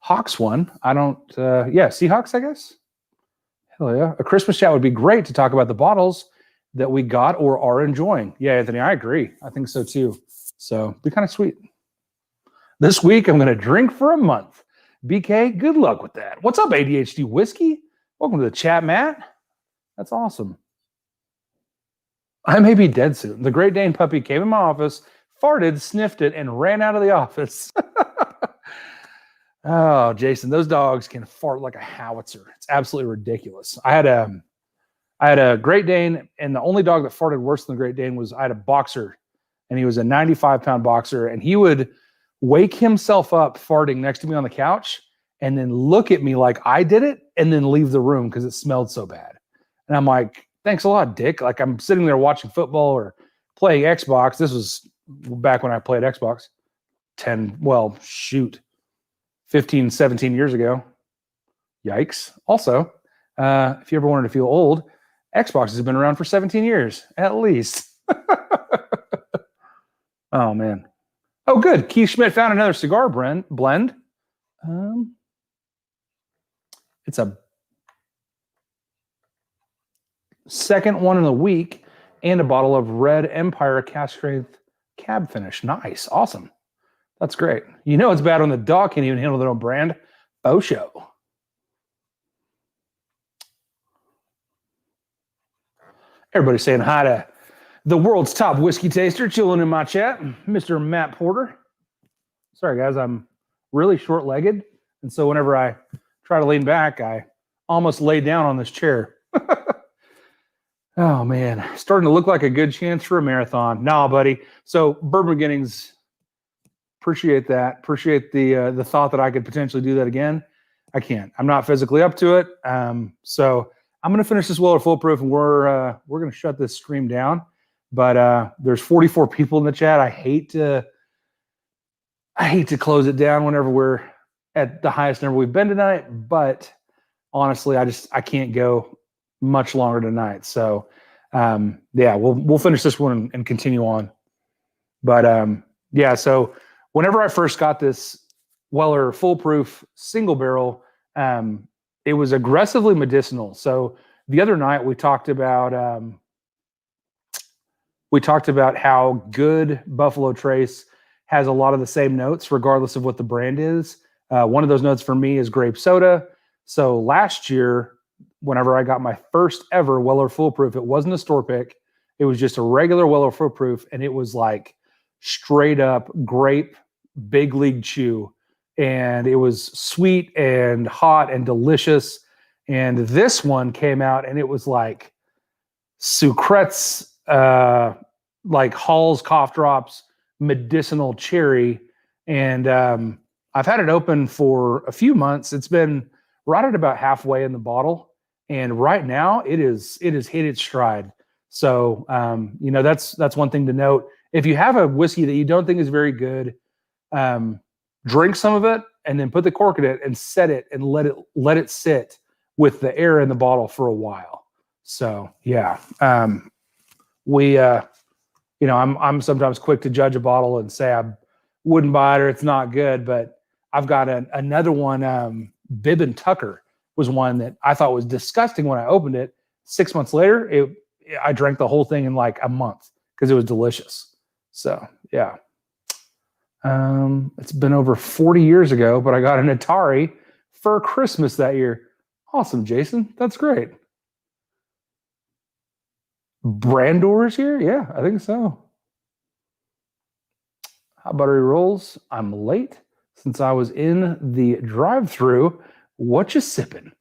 Hawks won. I don't, Seahawks, I guess. Hell yeah. A Christmas chat would be great to talk about the bottles that we got or are enjoying. Yeah, Anthony, I agree. I think so too. So be kind of sweet. This week, I'm going to drink for a month. BK, good luck with that. What's up, ADHD Whiskey? Welcome to the chat, Matt. That's awesome. I may be dead soon. The Great Dane puppy came in my office, farted, sniffed it, and ran out of the office. Oh, Jason, those dogs can fart like a howitzer. It's absolutely ridiculous. I had a Great Dane, and the only dog that farted worse than the Great Dane was I had a boxer, and he was a 95-pound boxer, and he would wake himself up farting next to me on the couch and then look at me like I did it and then leave the room because it smelled so bad. And I'm like, thanks a lot, Dick. Like, I'm sitting there watching football or playing Xbox. This was back when I played Xbox 15, 17 years ago. Yikes. Also, if you ever wanted to feel old, Xbox has been around for 17 years, at least. Oh, man. Oh, good. Keith Schmidt found another cigar blend. It's a second one in the week and a bottle of Red Empire Cask Strength Cab Finish. Nice. Awesome. That's great. You know it's bad when the dog can't even handle their own brand. Faux show. Everybody's saying hi to the world's top whiskey taster chilling in my chat, Mr. Matt Porter. Sorry, guys, I'm really short-legged, and so whenever I try to lean back, I almost lay down on this chair. Oh, man. Starting to look like a good chance for a marathon. Nah, buddy. So, Bourbon Beginnings, appreciate that. Appreciate the thought that I could potentially do that again. I can't. I'm not physically up to it. So I'm going to finish this Weller Foolproof, and we're going to shut this stream down. But there's 44 people in the chat. I hate to close it down whenever we're at the highest number we've been tonight. But honestly, I can't go much longer tonight. So yeah, we'll finish this one and continue on. But yeah, so whenever I first got this Weller Foolproof single barrel, it was aggressively medicinal. So the other night we talked about how good Buffalo Trace has a lot of the same notes, regardless of what the brand is. One of those notes for me is grape soda. So last year, whenever I got my first ever Weller Foolproof, it wasn't a store pick. It was just a regular Weller Foolproof, and it was like straight up grape big league chew. And it was sweet and hot and delicious. And this one came out, and it was like Sucret's, like Hall's cough drops, medicinal cherry. And I've had it open for a few months. It's been right at about halfway in the bottle. And right now it is hit its stride. So, you know, that's one thing to note. If you have a whiskey that you don't think is very good, drink some of it and then put the cork in it and set it and let it sit with the air in the bottle for a while. So yeah, you know, I'm sometimes quick to judge a bottle and say I wouldn't buy it or it's not good, but I've got another one, Bibb and Tucker was one that I thought was disgusting when I opened it. 6 months later, I drank the whole thing in like a month because it was delicious. So yeah. It's been over 40 years ago, but I got an Atari for Christmas that year. Awesome, Jason. That's great. Brandor's here? Yeah, I think so. How Buttery Rolls? I'm late since I was in the drive-thru. What you sipping?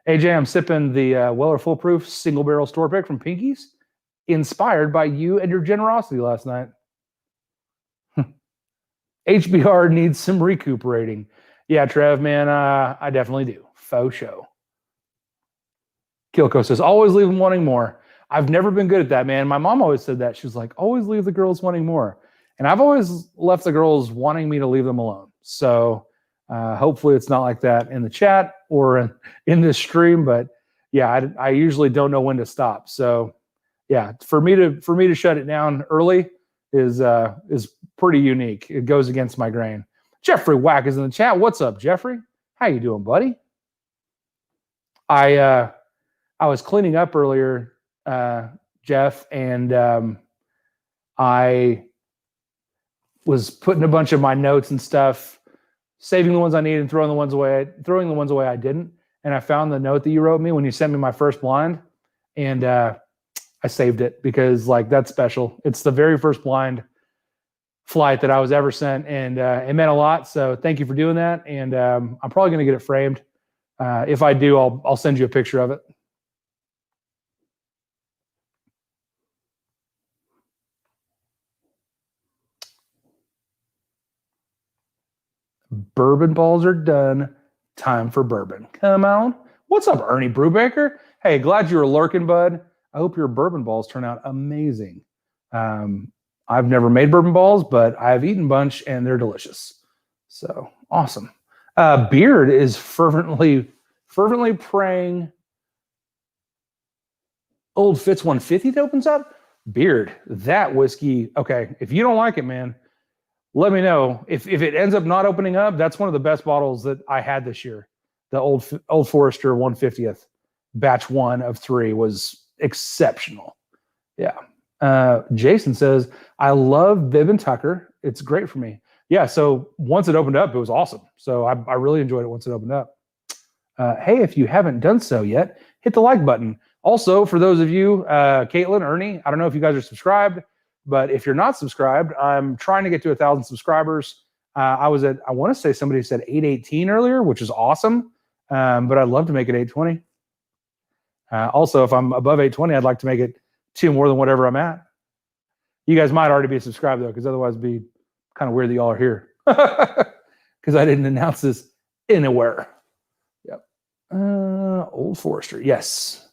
AJ, I'm sipping the Weller Foolproof single barrel store pick from Pinky's, inspired by you and your generosity last night. HBR needs some recuperating. Yeah, Trev, man, I definitely do. Faux show. Kilko says, always leave them wanting more. I've never been good at that, man. My mom always said that. She was like, always leave the girls wanting more. And I've always left the girls wanting me to leave them alone. So hopefully it's not like that in the chat or in this stream. But yeah, I usually don't know when to stop. So yeah, for me to shut it down early is pretty unique. It goes against my grain. Jeffrey Wack is in the chat. What's up, Jeffrey? How you doing, buddy? I was cleaning up earlier, Jeff, and I was putting a bunch of my notes and stuff, saving the ones I needed and throwing the ones away I didn't. And I found the note that you wrote me when you sent me my first blind, and I saved it because like that's special. It's the very first blind flight that I was ever sent, and it meant a lot. So thank you for doing that. And I'm probably going to get it framed. If I do, I'll send you a picture of it. Bourbon balls are done. Time for bourbon. Come on. What's up, Ernie Brubaker? Hey, glad you were lurking, bud. I hope your bourbon balls turn out amazing. I've never made bourbon balls, but I've eaten a bunch and they're delicious. So awesome. Beard is fervently praying Old Fitz 150 opens up. Beard, that whiskey. Okay, if you don't like it, man, let me know. If it ends up not opening up, that's one of the best bottles that I had this year. The Old Forester 150th batch 1 of 3 was exceptional. Yeah. Jason says, I love Bib and Tucker. It's great for me. Yeah. So once it opened up, it was awesome. So I really enjoyed it once it opened up. Hey, if you haven't done so yet, hit the like button. Also, for those of you, Caitlin, Ernie, I don't know if you guys are subscribed, but if you're not subscribed, I'm trying to get to 1,000 subscribers. I want to say somebody said 818 earlier, which is awesome. But I'd love to make it 820. Also, if I'm above 820, I'd like to make it 2 more than whatever I'm at. You guys might already be subscribed, though, because otherwise it'd be kind of weird that y'all are here. Because I didn't announce this anywhere. Yep. Old Forester. Yes.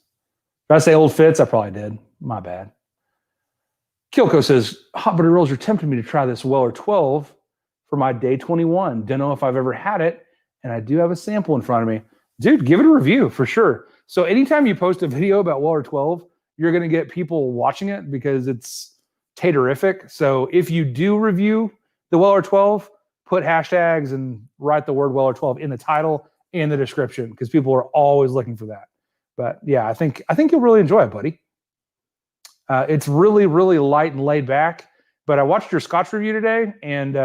Did I say Old Fitz? I probably did. My bad. Kilko says, Hot Buttery Rolls, you're tempting me to try this Weller 12 for my day 21. Don't know if I've ever had it, and I do have a sample in front of me. Dude, give it a review for sure. So anytime you post a video about Weller 12, you're going to get people watching it because it's taterific. So if you do review the Weller 12, put hashtags and write the word Weller 12 in the title and the description because people are always looking for that. But yeah, I think you'll really enjoy it, buddy. It's really, really light and laid back. But I watched your Scotch review today, and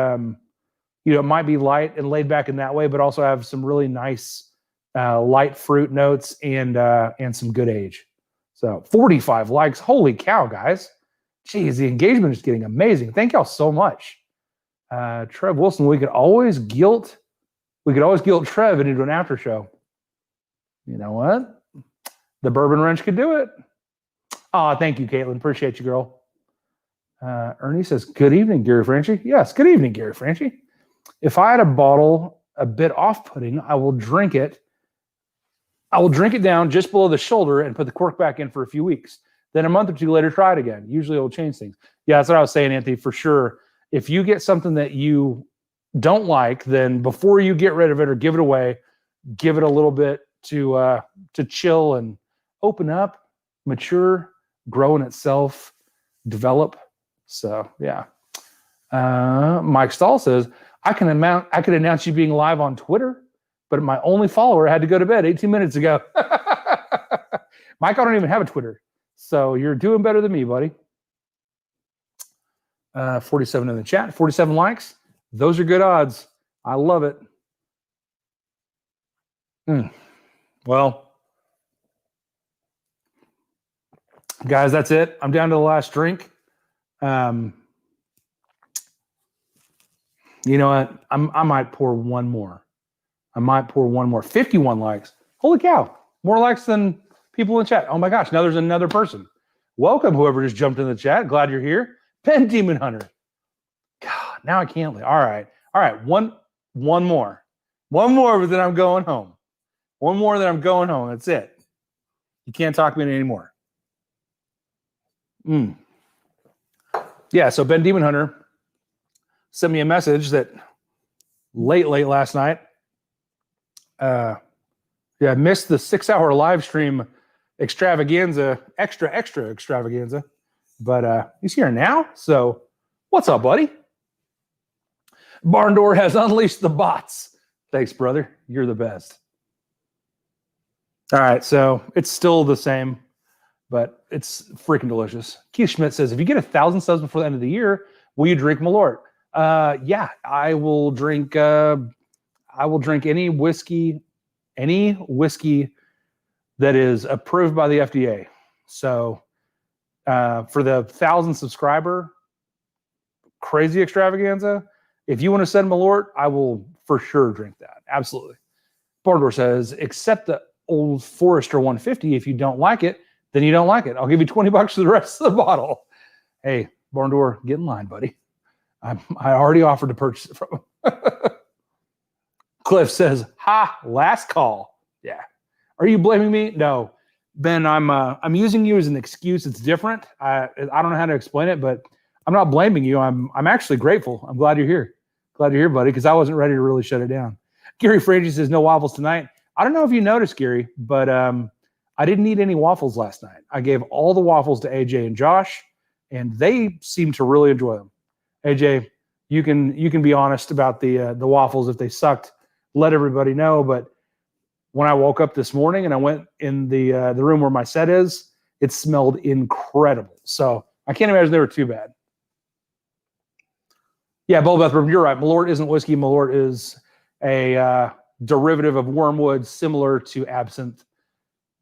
it might be light and laid back in that way, but also have some really nice light fruit notes and some good age. So 45 likes. Holy cow, guys. Jeez, the engagement is getting amazing. Thank y'all so much. Trev Wilson, we could always guilt Trev into an after show. You know what? The Bourbon Wrench could do it. Oh, thank you, Caitlin. Appreciate you, girl. Ernie says, good evening, Gary Franchi. Yes, good evening, Gary Franchi. If I had a bottle a bit off-putting, I will drink it down just below the shoulder and put the cork back in for a few weeks. Then a month or two later, try it again. Usually it'll change things. Yeah, that's what I was saying, Anthony, for sure. If you get something that you don't like, then before you get rid of it or give it away, give it a little bit to chill and open up, mature, grow in itself, develop. So, yeah. Mike Stahl says, I could announce you being live on Twitter, but my only follower had to go to bed 18 minutes ago. Mike, I don't even have a Twitter. So you're doing better than me, buddy. 47 in the chat, 47 likes. Those are good odds. I love it. Well, guys, that's it. I'm down to the last drink. You know what? I might pour one more. 51 likes. Holy cow. More likes than people in the chat. Oh my gosh. Now there's another person. Welcome, whoever just jumped in the chat. Glad you're here. Pen Demon Hunter. God, now I can't leave. All right. One more. One more, but then I'm going home. One more, then I'm going home. That's it. You can't talk me anymore. Yeah, so Ben Demon Hunter sent me a message that late last night. I missed the 6-hour live stream extravaganza, extra extravaganza, but he's here now. So what's up, buddy? Barn Door has unleashed the bots. Thanks, brother. You're the best. All right, so it's still the same, but it's freaking delicious. Keith Schmidt says, if you get 1,000 subs before the end of the year, will you drink Malort? Yeah, I will drink any whiskey that is approved by the FDA. So for the 1,000 subscriber crazy extravaganza, if you want to send Malort, I will for sure drink that. Absolutely. Bardor says, except the Old Forester 150. If you don't like it, then you don't like it. I'll give you $20 for the rest of the bottle. Hey, Barndor, get in line, buddy. I already offered to purchase it from him. Cliff says, ha, last call. Yeah. Are you blaming me? No, Ben. I'm using you as an excuse. It's different. I don't know how to explain it, but I'm not blaming you. I'm actually grateful. I'm glad you're here. Glad you're here, buddy, because I wasn't ready to really shut it down. Gary Frangie says no waffles tonight. I don't know if you noticed, Gary, but I didn't eat any waffles last night. I gave all the waffles to AJ and Josh, and they seem to really enjoy them. AJ, you can be honest about the waffles. If they sucked, let everybody know. But when I woke up this morning and I went in the room where my set is, it smelled incredible. So I can't imagine they were too bad. Yeah, Bullbeth, you're right. Malort isn't whiskey. Malort is a derivative of wormwood, similar to absinthe.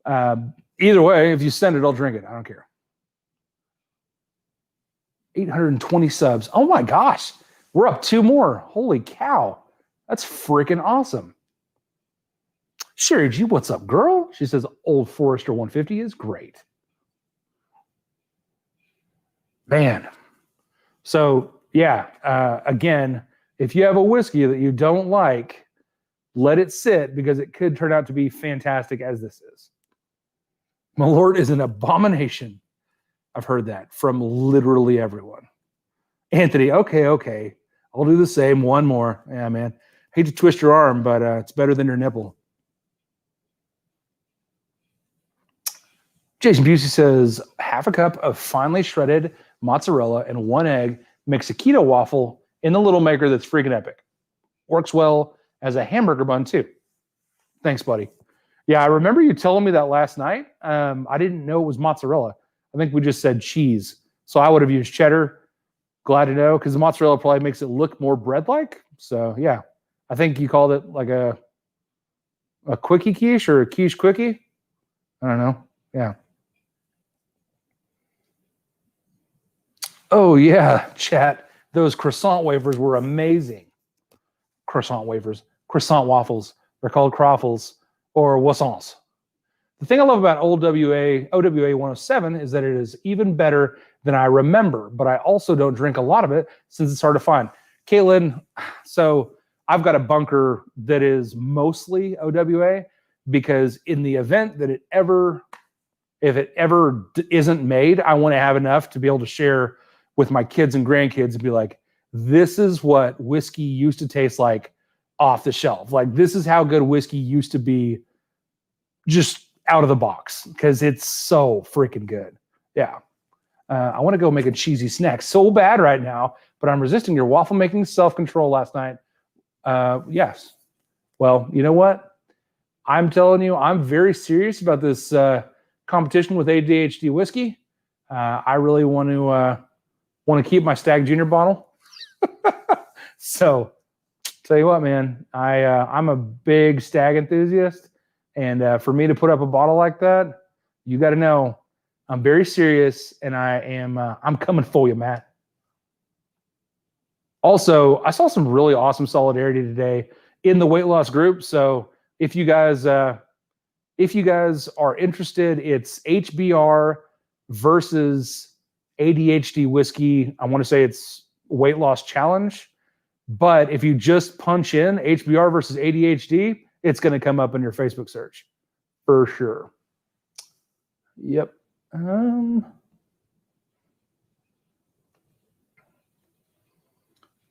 Either way, if you send it, I'll drink it. I don't care. 820 subs. Oh my gosh. We're up 2 more. Holy cow. That's freaking awesome. Sherry G, what's up, girl? She says Old Forester 150 is great. Man. So, yeah, again, if you have a whiskey that you don't like, let it sit because it could turn out to be fantastic as this is. Malort is an abomination. I've heard that from literally everyone. Anthony, okay. I'll do the same. One more. Yeah, man. Hate to twist your arm, but it's better than your nipple. Jason Busey says, half a cup of finely shredded mozzarella and 1 egg makes a keto waffle in the little maker that's freaking epic. Works well as a hamburger bun, too. Thanks, buddy. Yeah, I remember you telling me that last night. I didn't know it was mozzarella. I think we just said cheese. So I would have used cheddar. Glad to know, because the mozzarella probably makes it look more bread-like. So, yeah. I think you called it like a quickie quiche or a quiche quickie. I don't know. Yeah. Oh, yeah, chat. Those croissant wafers were amazing. Croissant wafers. Croissant waffles. They're called croffles or croissants. The thing I love about OWA 107 is that it is even better than I remember, but I also don't drink a lot of it since it's hard to find. Caitlin, so I've got a bunker that is mostly OWA because in the event that if it ever isn't made, I want to have enough to be able to share with my kids and grandkids and be like, this is what whiskey used to taste like off the shelf. Like, this is how good whiskey used to be just out of the box because it's so freaking good. Yeah. I want to go make a cheesy snack so bad right now, but I'm resisting your waffle making self-control last night. Yes. Well, you know what? I'm telling you, I'm very serious about this competition with ADHD whiskey. I really want to keep my Stag Junior bottle. So, tell you what, man, I'm a big Stag enthusiast, and for me to put up a bottle like that, you got to know I'm very serious, and I'm coming for you, Matt. Also, I saw some really awesome solidarity today in the weight loss group. So if you guys are interested, it's HBR versus ADHD whiskey. I want to say it's weight loss challenge. But if you just punch in HBR versus ADHD, it's going to come up in your Facebook search for sure. Yep.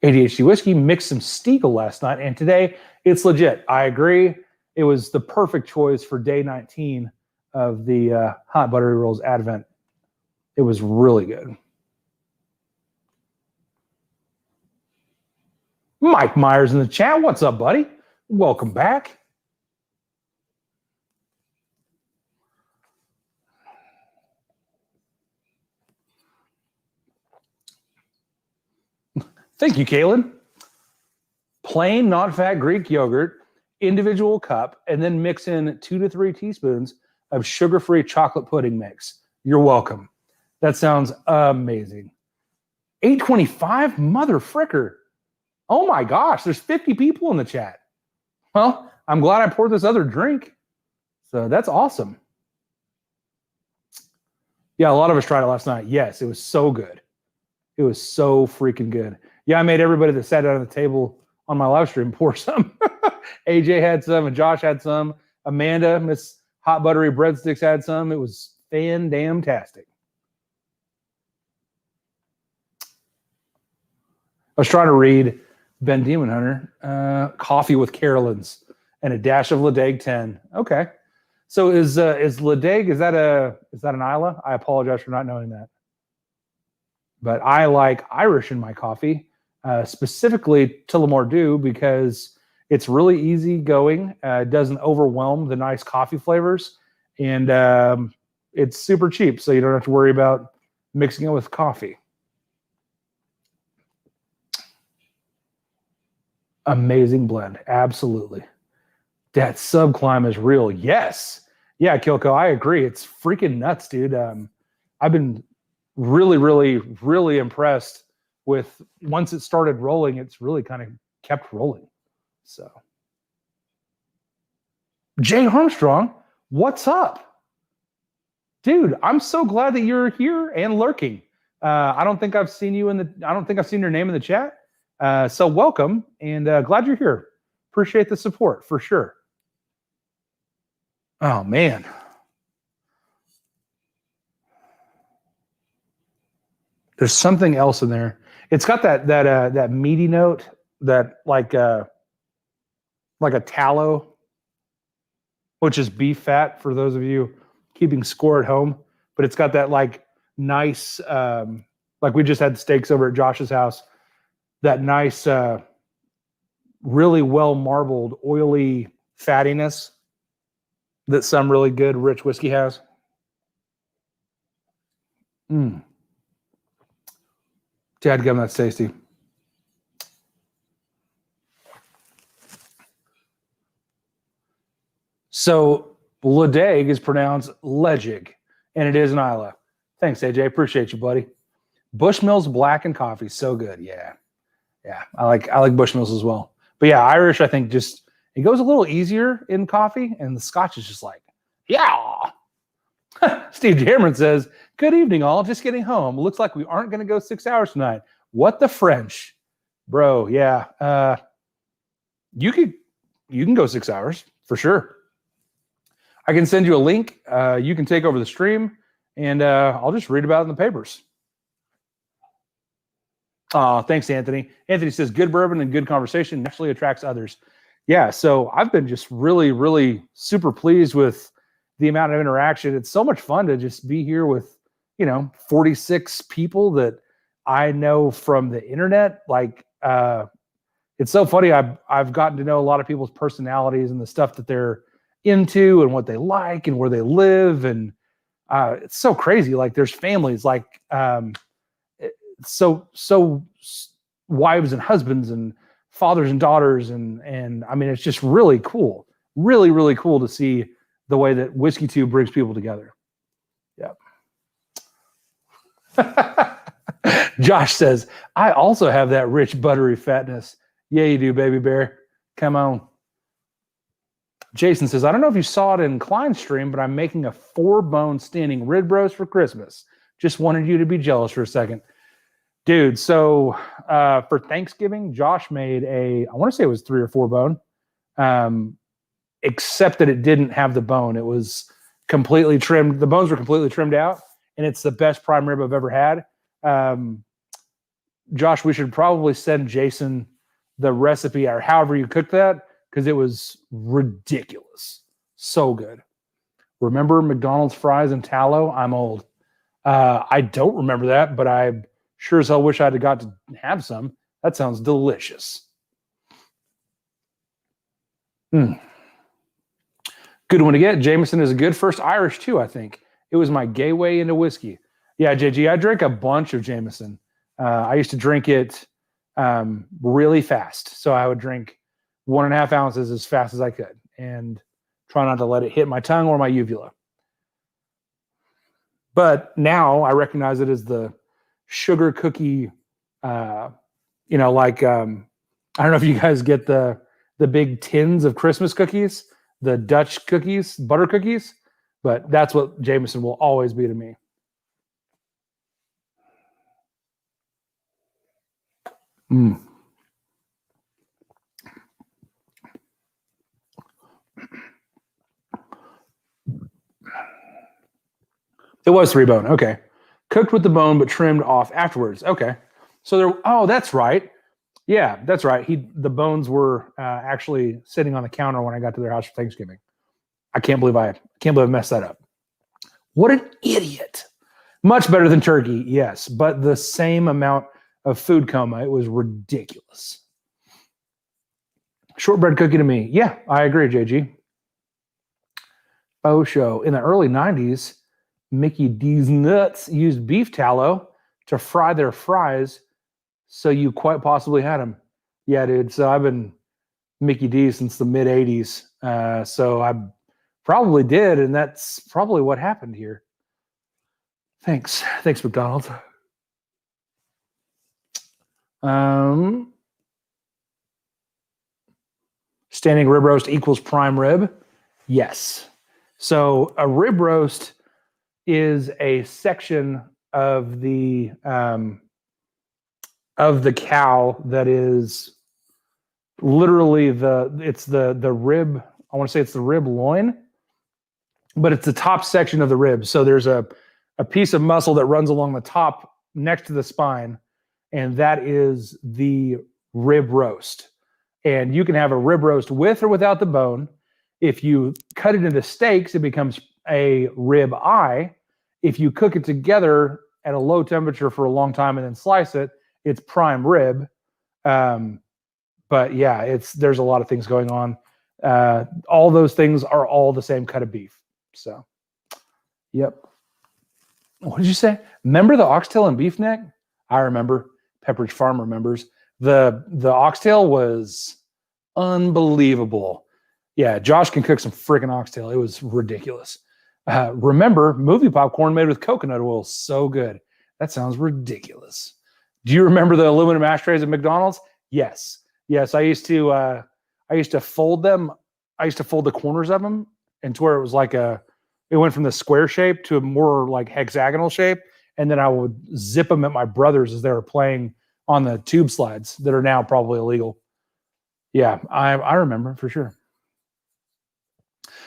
ADHD whiskey mixed some Stiegel last night, and today it's legit. I agree. It was the perfect choice for day 19 of the Hot Buttery Rolls Advent. It was really good. Mike Myers in the chat. What's up, buddy? Welcome back. Thank you, Kaylin. Plain, not fat Greek yogurt, individual cup, and then mix in 2 to 3 teaspoons of sugar-free chocolate pudding mix. You're welcome. That sounds amazing. 825, mother fricker. Oh my gosh, there's 50 people in the chat. Well, I'm glad I poured this other drink. So that's awesome. Yeah, a lot of us tried it last night. Yes, it was so good. It was so freaking good. Yeah, I made everybody that sat down at the table on my live stream pour some. AJ had some and Josh had some. Amanda, Miss Hot buttery breadsticks had some. It was fan-damn-tastic. I was trying to read Ben Demon Hunter. Coffee with Carolyn's and a dash of Ledeg 10. Okay. So is Ledeg, is that an Isla? I apologize for not knowing that. But I like Irish in my coffee, specifically Tullamore Dew, because it's really easy going. It doesn't overwhelm the nice coffee flavors, and it's super cheap, so you don't have to worry about mixing it with coffee. Amazing blend, absolutely. That subclimb is real. Yes, yeah, Kilko, I agree. It's freaking nuts, dude. I've been really, really, really impressed with once it started rolling. It's really kind of kept rolling. So, Jay Armstrong, what's up, dude? I'm so glad that you're here and lurking. I don't think I've seen you I don't think I've seen your name in the chat. So welcome, and glad you're here. Appreciate the support for sure. Oh man. There's something else in there. It's got that meaty note, that like a tallow, which is beef fat for those of you keeping score at home. But it's got that like nice, like we just had steaks over at Josh's house. That nice, really well marbled, oily fattiness that some really good rich whiskey has. Dadgum, that's tasty. So Ledeg is pronounced Ledeg, and it is an Isla. Thanks, AJ. Appreciate you, buddy. Bushmills Blackened Coffee, so good. Yeah. I like Bushmills as well. But yeah, Irish, I think just it goes a little easier in coffee, and the Scotch is just like, yeah. Steve Cameron says, "Good evening, all. Just getting home. Looks like we aren't going to go 6 hours tonight. What the French, bro? Yeah, you can go 6 hours for sure. I can send you a link. You can take over the stream, and I'll just read about it in the papers." Thanks, Anthony. Anthony says, "Good bourbon and good conversation naturally attracts others." Yeah, so I've been just really, really super pleased with the amount of interaction. It's so much fun to just be here with, 46 people that I know from the internet. Like, it's so funny. I've gotten to know a lot of people's personalities and the stuff that they're into and what they like and where they live. And it's so crazy. Like, there's families like, so wives and husbands and fathers and daughters. And I mean, it's just really cool. Really, really cool to see the way that Whiskey Tube brings people together. Yeah. Josh says, "I also have that rich, buttery fatness." Yeah, you do, baby bear. Come on. Jason says, "I don't know if you saw it in Klein's stream, but I'm making a 4-bone standing rib roast for Christmas. Just wanted you to be jealous for a second." Dude, so for Thanksgiving, Josh made I want to say it was 3 or 4 bone, except that it didn't have the bone. It was completely trimmed. The bones were completely trimmed out, and it's the best prime rib I've ever had. Josh, we should probably send Jason the recipe or however you cook that, because it was ridiculous. So good. Remember McDonald's fries and tallow? I'm old. I don't remember that, but I sure as hell wish I'd have got to have some. That sounds delicious. Good one to get. Jameson is a good first Irish too, I think. It was my gateway into whiskey. Yeah, JG, I drank a bunch of Jameson. I used to drink it really fast. So I would drink 1.5 ounces as fast as I could and try not to let it hit my tongue or my uvula. But now I recognize it as the sugar cookie, I don't know if you guys get the big tins of Christmas cookies, the Dutch cookies, butter cookies, but that's what Jameson will always be to me. It was 3-bone. Okay. Cooked with the bone, but trimmed off afterwards. Okay. So oh, that's right. Yeah, that's right. The bones were actually sitting on the counter when I got to their house for Thanksgiving. I can't believe I messed that up. What an idiot. Much better than turkey, yes, but the same amount of food coma. It was ridiculous. Shortbread cookie to me. Yeah, I agree, JG. Oh, show. In the early 90s, Mickey D's Nuts used beef tallow to fry their fries, so you quite possibly had them. Yeah, dude. So I've been Mickey D since the mid 80s. So I probably did, and that's probably what happened here. Thanks, McDonald's. Standing rib roast equals prime rib. Yes. So a rib roast is a section of the cow that is literally the rib. I want to say it's the rib loin, but it's the top section of the rib. So there's a piece of muscle that runs along the top next to the spine, and that is the rib roast. And you can have a rib roast with or without the bone. If you cut it into steaks, it becomes a rib eye. If you cook it together at a low temperature for a long time and then slice it, it's prime rib. But yeah, there's a lot of things going on. All those things are all the same cut of beef. So, yep. What did you say? Remember the oxtail and beef neck? I remember. Pepperidge Farm remembers. The oxtail was unbelievable. Yeah, Josh can cook some freaking oxtail. It was ridiculous. Remember, movie popcorn made with coconut oil. So good. That sounds ridiculous. Do you remember the aluminum ashtrays at McDonald's? Yes. I used to fold them. I used to fold the corners of them into where it was like it went from the square shape to a more like hexagonal shape. And then I would zip them at my brother's as they were playing on the tube slides that are now probably illegal. Yeah, I remember for sure.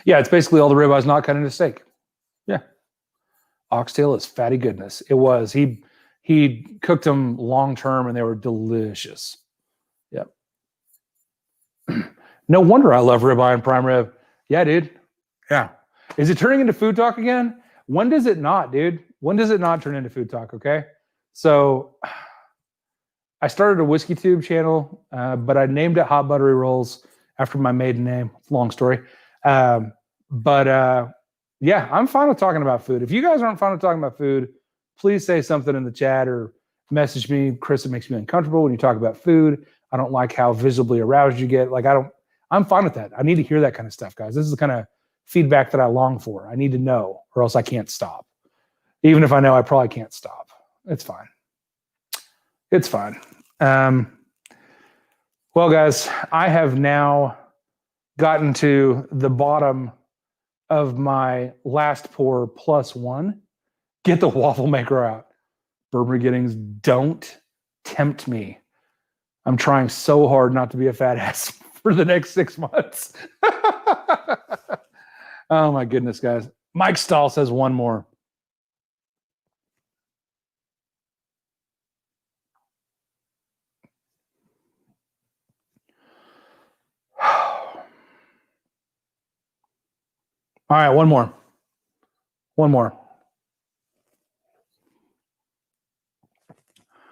Yeah, it's basically all the ribeyes not cut into steak. Yeah. Oxtail is fatty goodness. It was. He cooked them long term and they were delicious. Yep. No wonder I love ribeye and prime rib. Yeah, dude. Yeah. Is it turning into food talk again? When does it not, dude? When does it not turn into food talk? Okay. So I started a whiskey tube channel, but I named it Hot Buttery Rolls after my maiden name. Long story. Yeah, I'm fine with talking about food. If you guys aren't fine with talking about food, please say something in the chat or message me. Chris, it makes me uncomfortable when you talk about food. I don't like how visibly aroused you get. I'm fine with that. I need to hear that kind of stuff, guys. This is the kind of feedback that I long for. I need to know, or else I can't stop. Even if I know I probably can't stop. It's fine. It's fine. Well, guys, I have now gotten to the bottom of my last pour plus one. Get the waffle maker out. Bourbon Beginnings, don't tempt me. I'm trying so hard not to be a fat ass for the next 6 months. Oh my goodness, guys. Mike Stahl says one more. All right, one more. One more.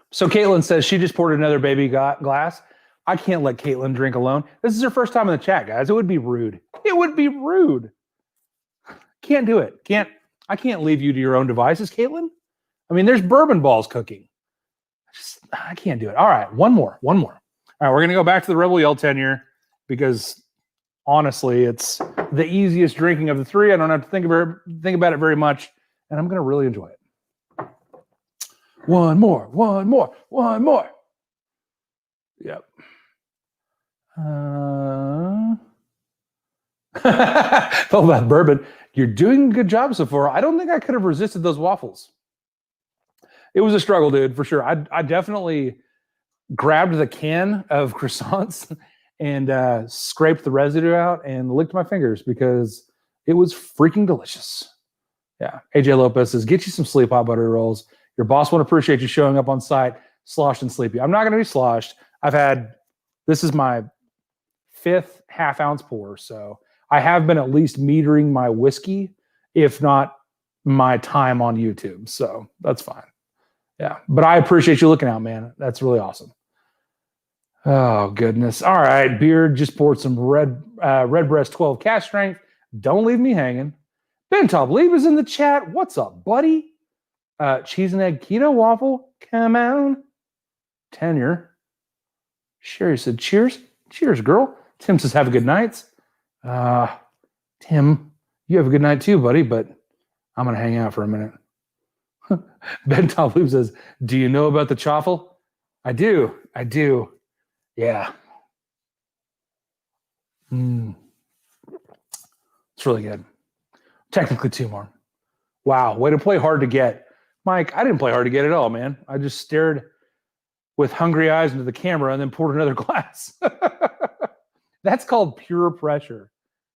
So Caitlin says she just poured another baby glass. I can't let Caitlin drink alone. This is her first time in the chat, guys. It would be rude. It would be rude. Can't do it. I can't leave you to your own devices, Caitlin. I mean, there's bourbon balls cooking. I can't do it. All right, one more. All right, we're gonna go back to the Rebel Yell tenure because honestly, it's the easiest drinking of the three. I don't have to think about it very much, and I'm gonna really enjoy it. One more. Yep. Felt about bourbon. You're doing a good job so far. I don't think I could have resisted those waffles. It was a struggle, dude, for sure. I definitely grabbed the can of croissants and scraped the residue out and licked my fingers because it was freaking delicious. Yeah. AJ Lopez says, get you some sleep, hot buttery rolls. Your boss won't appreciate you showing up on site sloshed and sleepy. I'm not going to be sloshed. This is my 5th half-ounce pour, so I have been at least metering my whiskey, if not my time on YouTube. So that's fine. Yeah. But I appreciate you looking out, man. That's really awesome. Oh, goodness. All right. Beard just poured some Redbreast 12 cask strength. Don't leave me hanging. Ben Top Leave is in the chat. What's up, buddy? Cheese and egg keto waffle. Come on. Tenure. Sherry said, cheers. Cheers, girl. Tim says, have a good night. Tim, you have a good night too, buddy, but I'm going to hang out for a minute. Ben Top Leave says, do you know about the chaffle? I do. Yeah. It's really good. Technically 2 more. Wow. Way to play hard to get. Mike, I didn't play hard to get at all, man. I just stared with hungry eyes into the camera and then poured another glass. That's called pure pressure.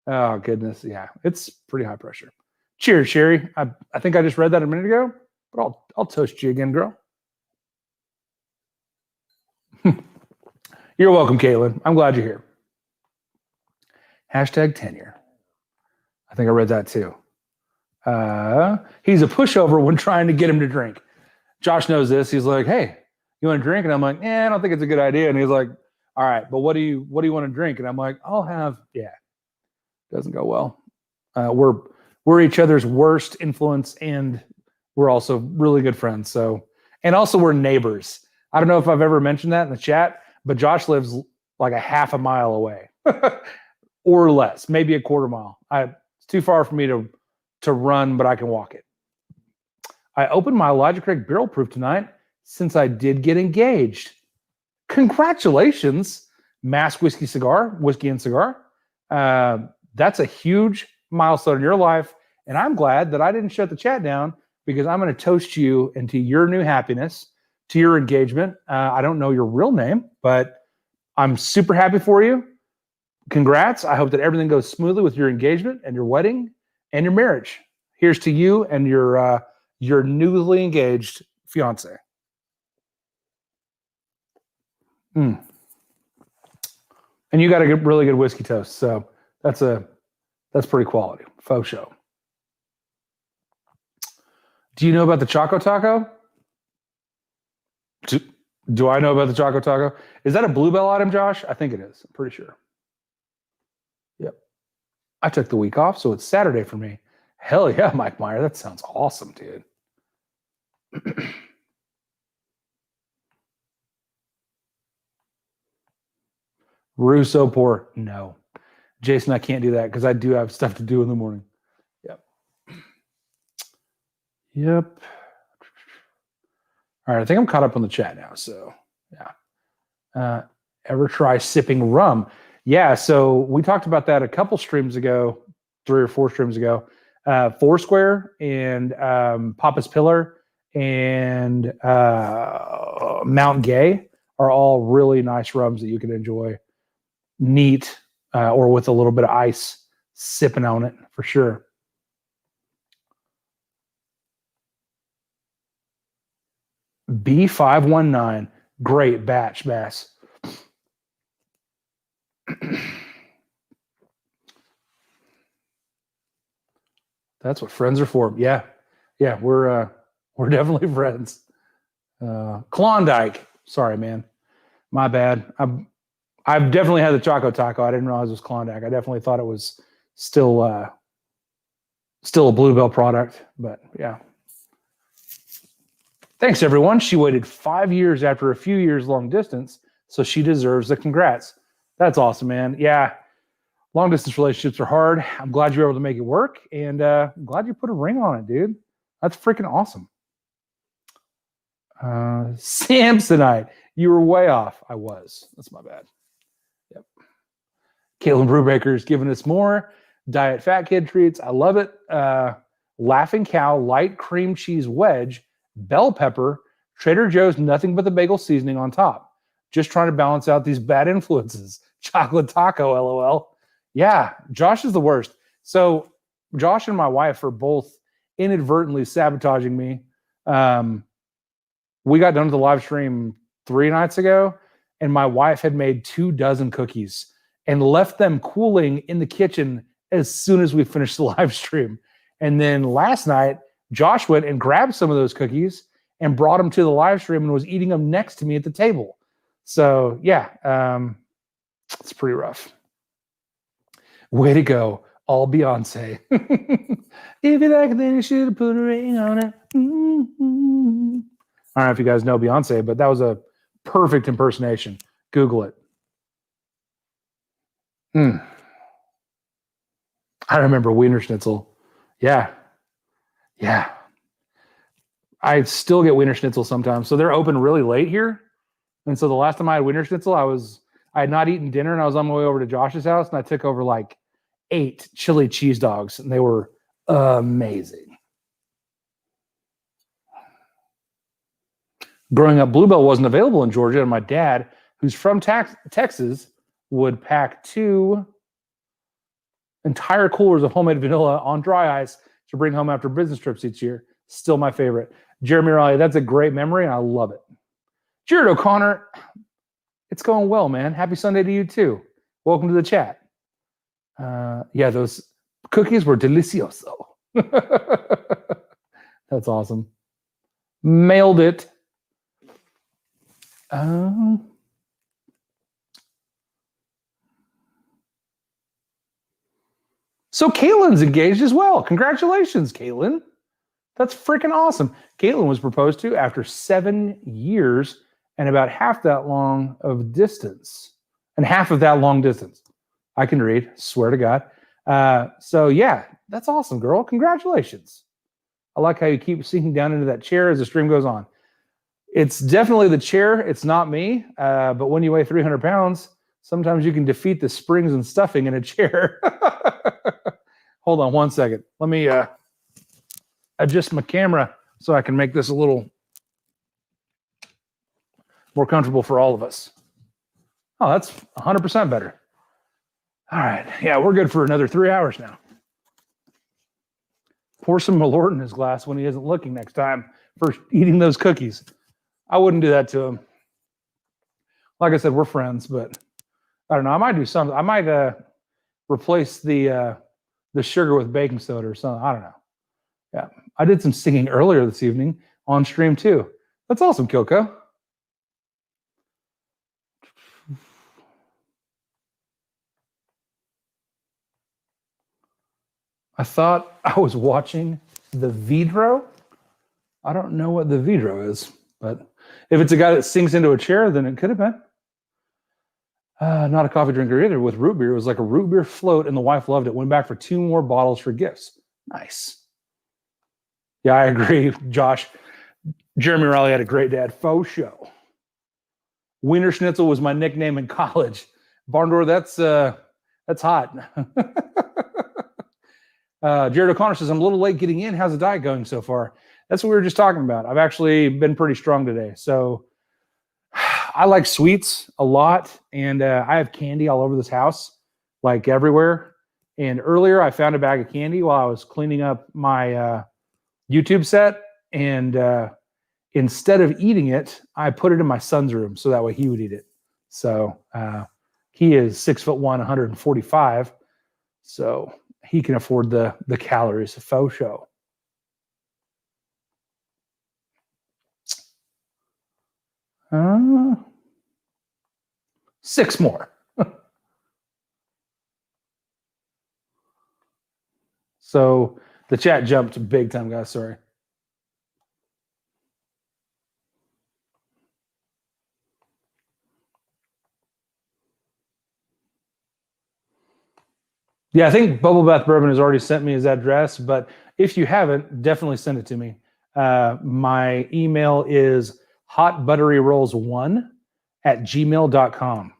Oh, goodness. Yeah. It's pretty high pressure. Cheers, Sherry. I think I just read that a minute ago, but I'll toast you again, girl. You're welcome, Caitlin. I'm glad you're here. Hashtag tenure. I think I read that too. He's a pushover when trying to get him to drink. Josh knows this. He's like, hey, you want to drink? And I'm like, I don't think it's a good idea. And he's like, all right, but what do you want to drink? And I'm like, I'll have, doesn't go well. We're each other's worst influence, and we're also really good friends. So, and also we're neighbors. I don't know if I've ever mentioned that in the chat, but Josh lives like a half a mile away or less, maybe a quarter mile. It's too far for me to run, but I can walk it. I opened my Elijah Craig barrel proof tonight since I did get engaged. Congratulations, Mass Whiskey and Cigar. That's a huge milestone in your life, and I'm glad that I didn't shut the chat down, because I'm going to toast you into your new happiness, to your engagement. I don't know your real name, but I'm super happy for you. Congrats. I hope that everything goes smoothly with your engagement and your wedding and your marriage. Here's to you and your newly engaged fiance. And you got a really good whiskey toast, so that's pretty quality. Faux show. Do you know about the Choco Taco? Do I know about the Choco Taco? Is that a Bluebell item, Josh? I think it is. I'm pretty sure. Yep. I took the week off, so it's Saturday for me. Hell yeah, Mike Meyer. That sounds awesome, dude. Russo pour. No. Jason, I can't do that because I do have stuff to do in the morning. Yep. All right, I think I'm caught up on the chat now. So, yeah. Ever try sipping rum? Yeah, so we talked about that a couple streams ago, 3 or 4 streams ago. Foursquare and Papa's Pillar and Mount Gay are all really nice rums that you can enjoy neat or with a little bit of ice sipping on it for sure. B519, great batch, Bass. That's what friends are for. Yeah, we're definitely friends. Klondike. Sorry, man. My bad. I've definitely had the Choco Taco. I didn't realize it was Klondike. I definitely thought it was still a Bluebell product, but yeah. Thanks, everyone. She waited 5 years after a few years long distance, so she deserves the congrats. That's awesome, man. Yeah, long distance relationships are hard. I'm glad you were able to make it work, and I'm glad you put a ring on it, dude. That's freaking awesome. Samsonite, you were way off. I was. That's my bad. Yep. Caitlin Brubaker's giving us more Diet Fat Kid treats. I love it. Laughing Cow light cream cheese wedge, bell pepper, Trader Joe's nothing but the bagel seasoning on top. Just trying to balance out these bad influences. Chocolate taco, LOL. Yeah, Josh is the worst. So Josh and my wife are both inadvertently sabotaging me. We got done with the live stream 3 nights ago, and my wife had made 24 cookies and left them cooling in the kitchen as soon as we finished the live stream. And then last night, Josh went and grabbed some of those cookies and brought them to the live stream and was eating them next to me at the table. So yeah, it's pretty rough. Way to go, all Beyonce. If you like it, then you should put a ring on it. Mm-hmm. I don't know if you guys know Beyonce, but that was a perfect impersonation. Google it. I remember Wiener Schnitzel. Yeah. I still get Wiener Schnitzel sometimes. So they're open really late here. And so the last time I had Wiener Schnitzel, I had not eaten dinner, and I was on my way over to Josh's house, and I took over like 8 chili cheese dogs, and they were amazing. Growing up, Bluebell wasn't available in Georgia, and my dad, who's from Texas, would pack 2 entire coolers of homemade vanilla on dry ice to bring home after business trips each year. Still my favorite. Jeremy Riley, that's a great memory, and I love it. Jared O'Connor, it's going well, man. Happy Sunday to you, too. Welcome to the chat. Yeah, those cookies were delicioso. That's awesome. Mailed it. So Caitlin's engaged as well. Congratulations, Caitlin. That's freaking awesome. Caitlin was proposed to after 7 years and about half that long of distance. And half of that long distance. I can read, swear to God. So yeah, that's awesome, girl. Congratulations. I like how you keep sinking down into that chair as the stream goes on. It's definitely the chair. It's not me. But when you weigh 300 pounds, sometimes you can defeat the springs and stuffing in a chair. Hold on 1 second. Let me adjust my camera so I can make this a little more comfortable for all of us. Oh, that's 100% better. All right. Yeah, we're good for another 3 hours now. Pour some Malort in his glass when he isn't looking next time for eating those cookies. I wouldn't do that to him. Like I said, we're friends, but I don't know. I might do something. I might replace the sugar with baking soda or something. I don't know. Yeah, I did some singing earlier this evening on stream too. That's awesome, Kyoko. I thought I was watching the Vidro. I don't know what the Vidro is, but if it's a guy that sinks into a chair, then it could have been. Not a coffee drinker either with root beer. It was like a root beer float, and the wife loved it. Went back for 2 more bottles for gifts. Nice. Yeah, I agree, Josh. Jeremy Riley had a great dad. Faux show. Wiener Schnitzel was my nickname in college. Barn Door, that's hot. Jared O'Connor says, I'm a little late getting in. How's the diet going so far? That's what we were just talking about. I've actually been pretty strong today. So I like sweets a lot, and I have candy all over this house, like everywhere. And earlier I found a bag of candy while I was cleaning up my YouTube set, and instead of eating it, I put it in my son's room so that way he would eat it. So he is 6'1", 145, so he can afford the calories. Faux show. Uh, 6 more. So the chat jumped big time, guys. Sorry. Yeah, I think Bubble Bath Bourbon has already sent me his address, but if you haven't, definitely send it to me. My email is hotbutteryrolls1@gmail.com.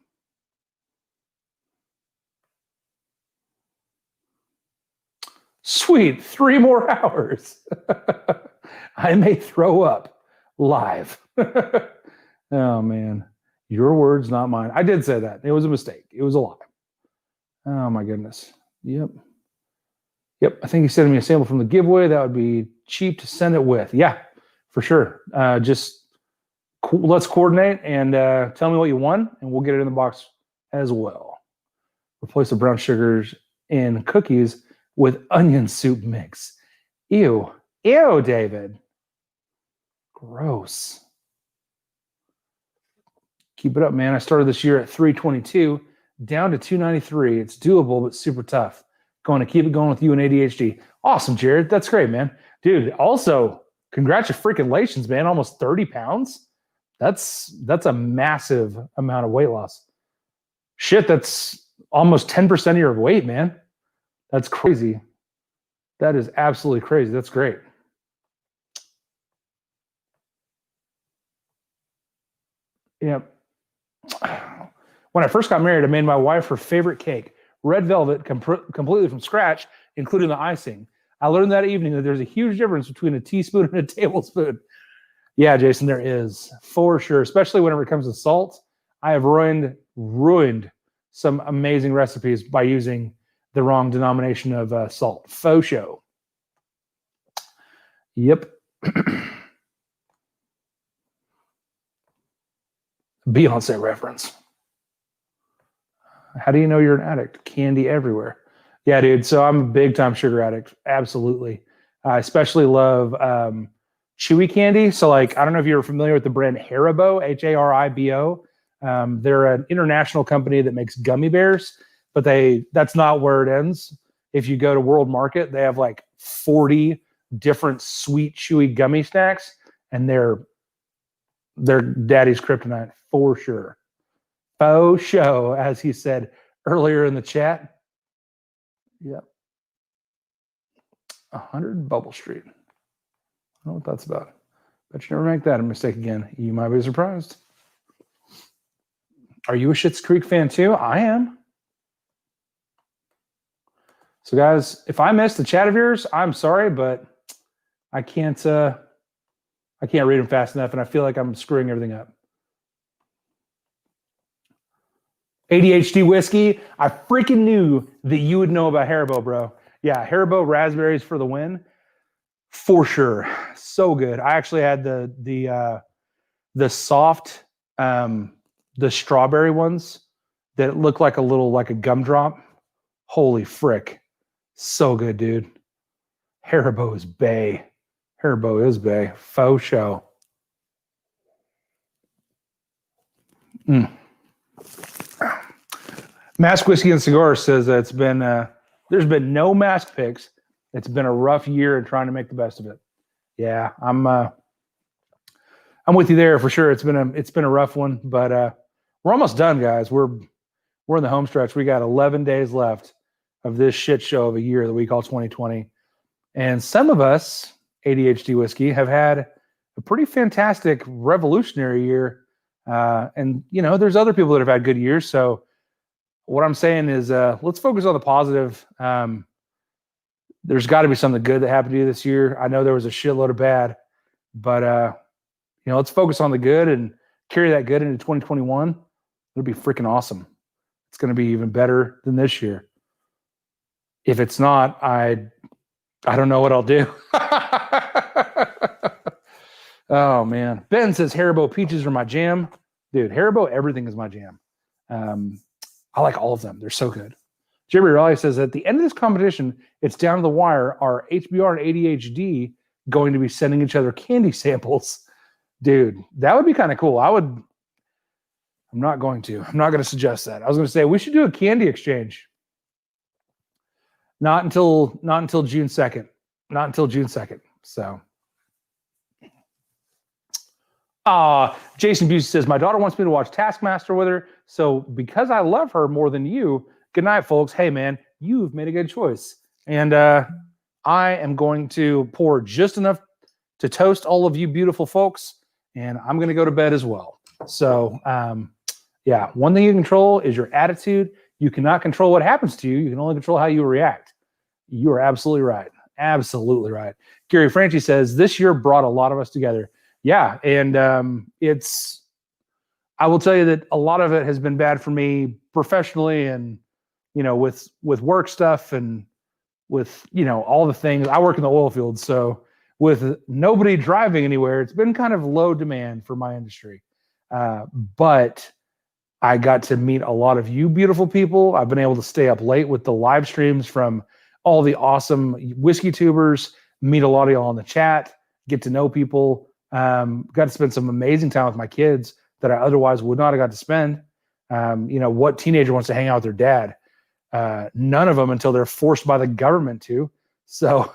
Sweet, 3 more hours. I may throw up live. Oh, man. Your words, not mine. I did say that. It was a mistake. It was a lie. Oh, my goodness. Yep. Yep, I think he sent me a sample from the giveaway. That would be cheap to send it with. Yeah, for sure. Just let's coordinate and tell me what you want, and we'll get it in the box as well. Replace the brown sugars in cookies with onion soup mix. Ew. Ew, David. Gross. Keep it up, man. I started this year at 322, down to 293. It's doable, but super tough. Going to keep it going with you and ADHD. Awesome, Jared. That's great, man. Dude, also, congratulations, man. Almost 30 pounds. That's a massive amount of weight loss. Shit, that's almost 10% of your weight, man. That's crazy. That is absolutely crazy. That's great. Yep. When I first got married, I made my wife her favorite cake, red velvet, completely from scratch, including the icing. I learned that evening that there's a huge difference between a teaspoon and a tablespoon. Yeah, Jason, there is, for sure, especially whenever it comes to salt. I have ruined some amazing recipes by using the wrong denomination of salt. Faux show. Yep. Beyonce reference. How do you know you're an addict? Candy everywhere. Yeah, dude. So I'm a big time sugar addict. Absolutely. I especially love chewy candy. So like, I don't know if you're familiar with the brand Haribo, Haribo. They're an international company that makes gummy bears, but that's not where it ends. If you go to World Market, they have like 40 different sweet, chewy gummy snacks, and they're daddy's kryptonite for sure. Faux show, as he said earlier in the chat. Yep. 100 Bubble Street. I don't know what that's about. Bet you never make that a mistake again. You might be surprised. Are you a Schitt's Creek fan too? I am. So guys, if I missed the chat of yours, I'm sorry, but I can't read them fast enough, and I feel like I'm screwing everything up. ADHD whiskey. I freaking knew that you would know about Haribo, bro. Yeah, Haribo raspberries for the win, for sure. So good. I actually had the soft, the strawberry ones that look like a gumdrop. Holy frick, so good, dude. Haribo is bae. Haribo is bae. Faux show. Mask Whiskey and Cigar says that there's been no mask picks. It's been a rough year and trying to make the best of it. Yeah, I'm with you there for sure. It's been a rough one, but we're almost done, guys. We're in the home stretch. We got 11 days left of this shit show of a year that we call 2020. And some of us, ADHD Whiskey, have had a pretty fantastic revolutionary year. And there's other people that have had good years. So what I'm saying is let's focus on the positive. There's got to be something good that happened to you this year. I know there was a shitload of bad, but let's focus on the good and carry that good into 2021. It'll be freaking awesome. It's going to be even better than this year. If it's not, I don't know what I'll do. Oh man. Ben says Haribo peaches are my jam. Dude, Haribo, everything is my jam. I like all of them. They're so good. Jeremy Raleigh says at the end of this competition, it's down to the wire. Are HBR and ADHD going to be sending each other candy samples? Dude, that would be kind of cool. I'm not going to suggest that. I was going to say we should do a candy exchange. Not until June 2nd. Not until June 2nd. So Jason Busey says, my daughter wants me to watch Taskmaster with her. So because I love her more than you, good night, folks. Hey, man, you've made a good choice. And I am going to pour just enough to toast all of you beautiful folks. And I'm going to go to bed as well. So, yeah, one thing you control is your attitude. You cannot control what happens to you. You can only control how you react. You are absolutely right. Absolutely right. Gary Franchi says, this year brought a lot of us together. Yeah, and I will tell you that a lot of it has been bad for me professionally and, with work stuff and with, you know, all the things. I work in the oil field, so with nobody driving anywhere, it's been kind of low demand for my industry. But I got to meet a lot of you beautiful people. I've been able to stay up late with the live streams from all the awesome whiskey tubers, meet a lot of y'all in the chat, get to know people. Got to spend some amazing time with my kids that I otherwise would not have got to spend. You know, what teenager wants to hang out with their dad? None of them until they're forced by the government to. So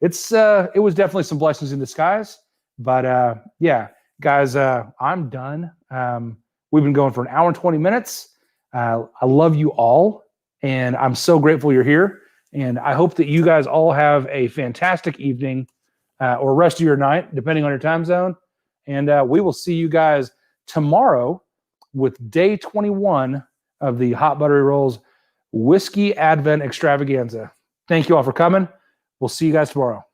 it was definitely some blessings in disguise. But yeah, guys, I'm done. We've been going for an hour and 20 minutes. I love you all, and I'm so grateful you're here. And I hope that you guys all have a fantastic evening or rest of your night, depending on your time zone. And we will see you guys tomorrow with day 21 of the Hot Buttery Rolls Whiskey Advent Extravaganza. Thank you all for coming. We'll see you guys tomorrow.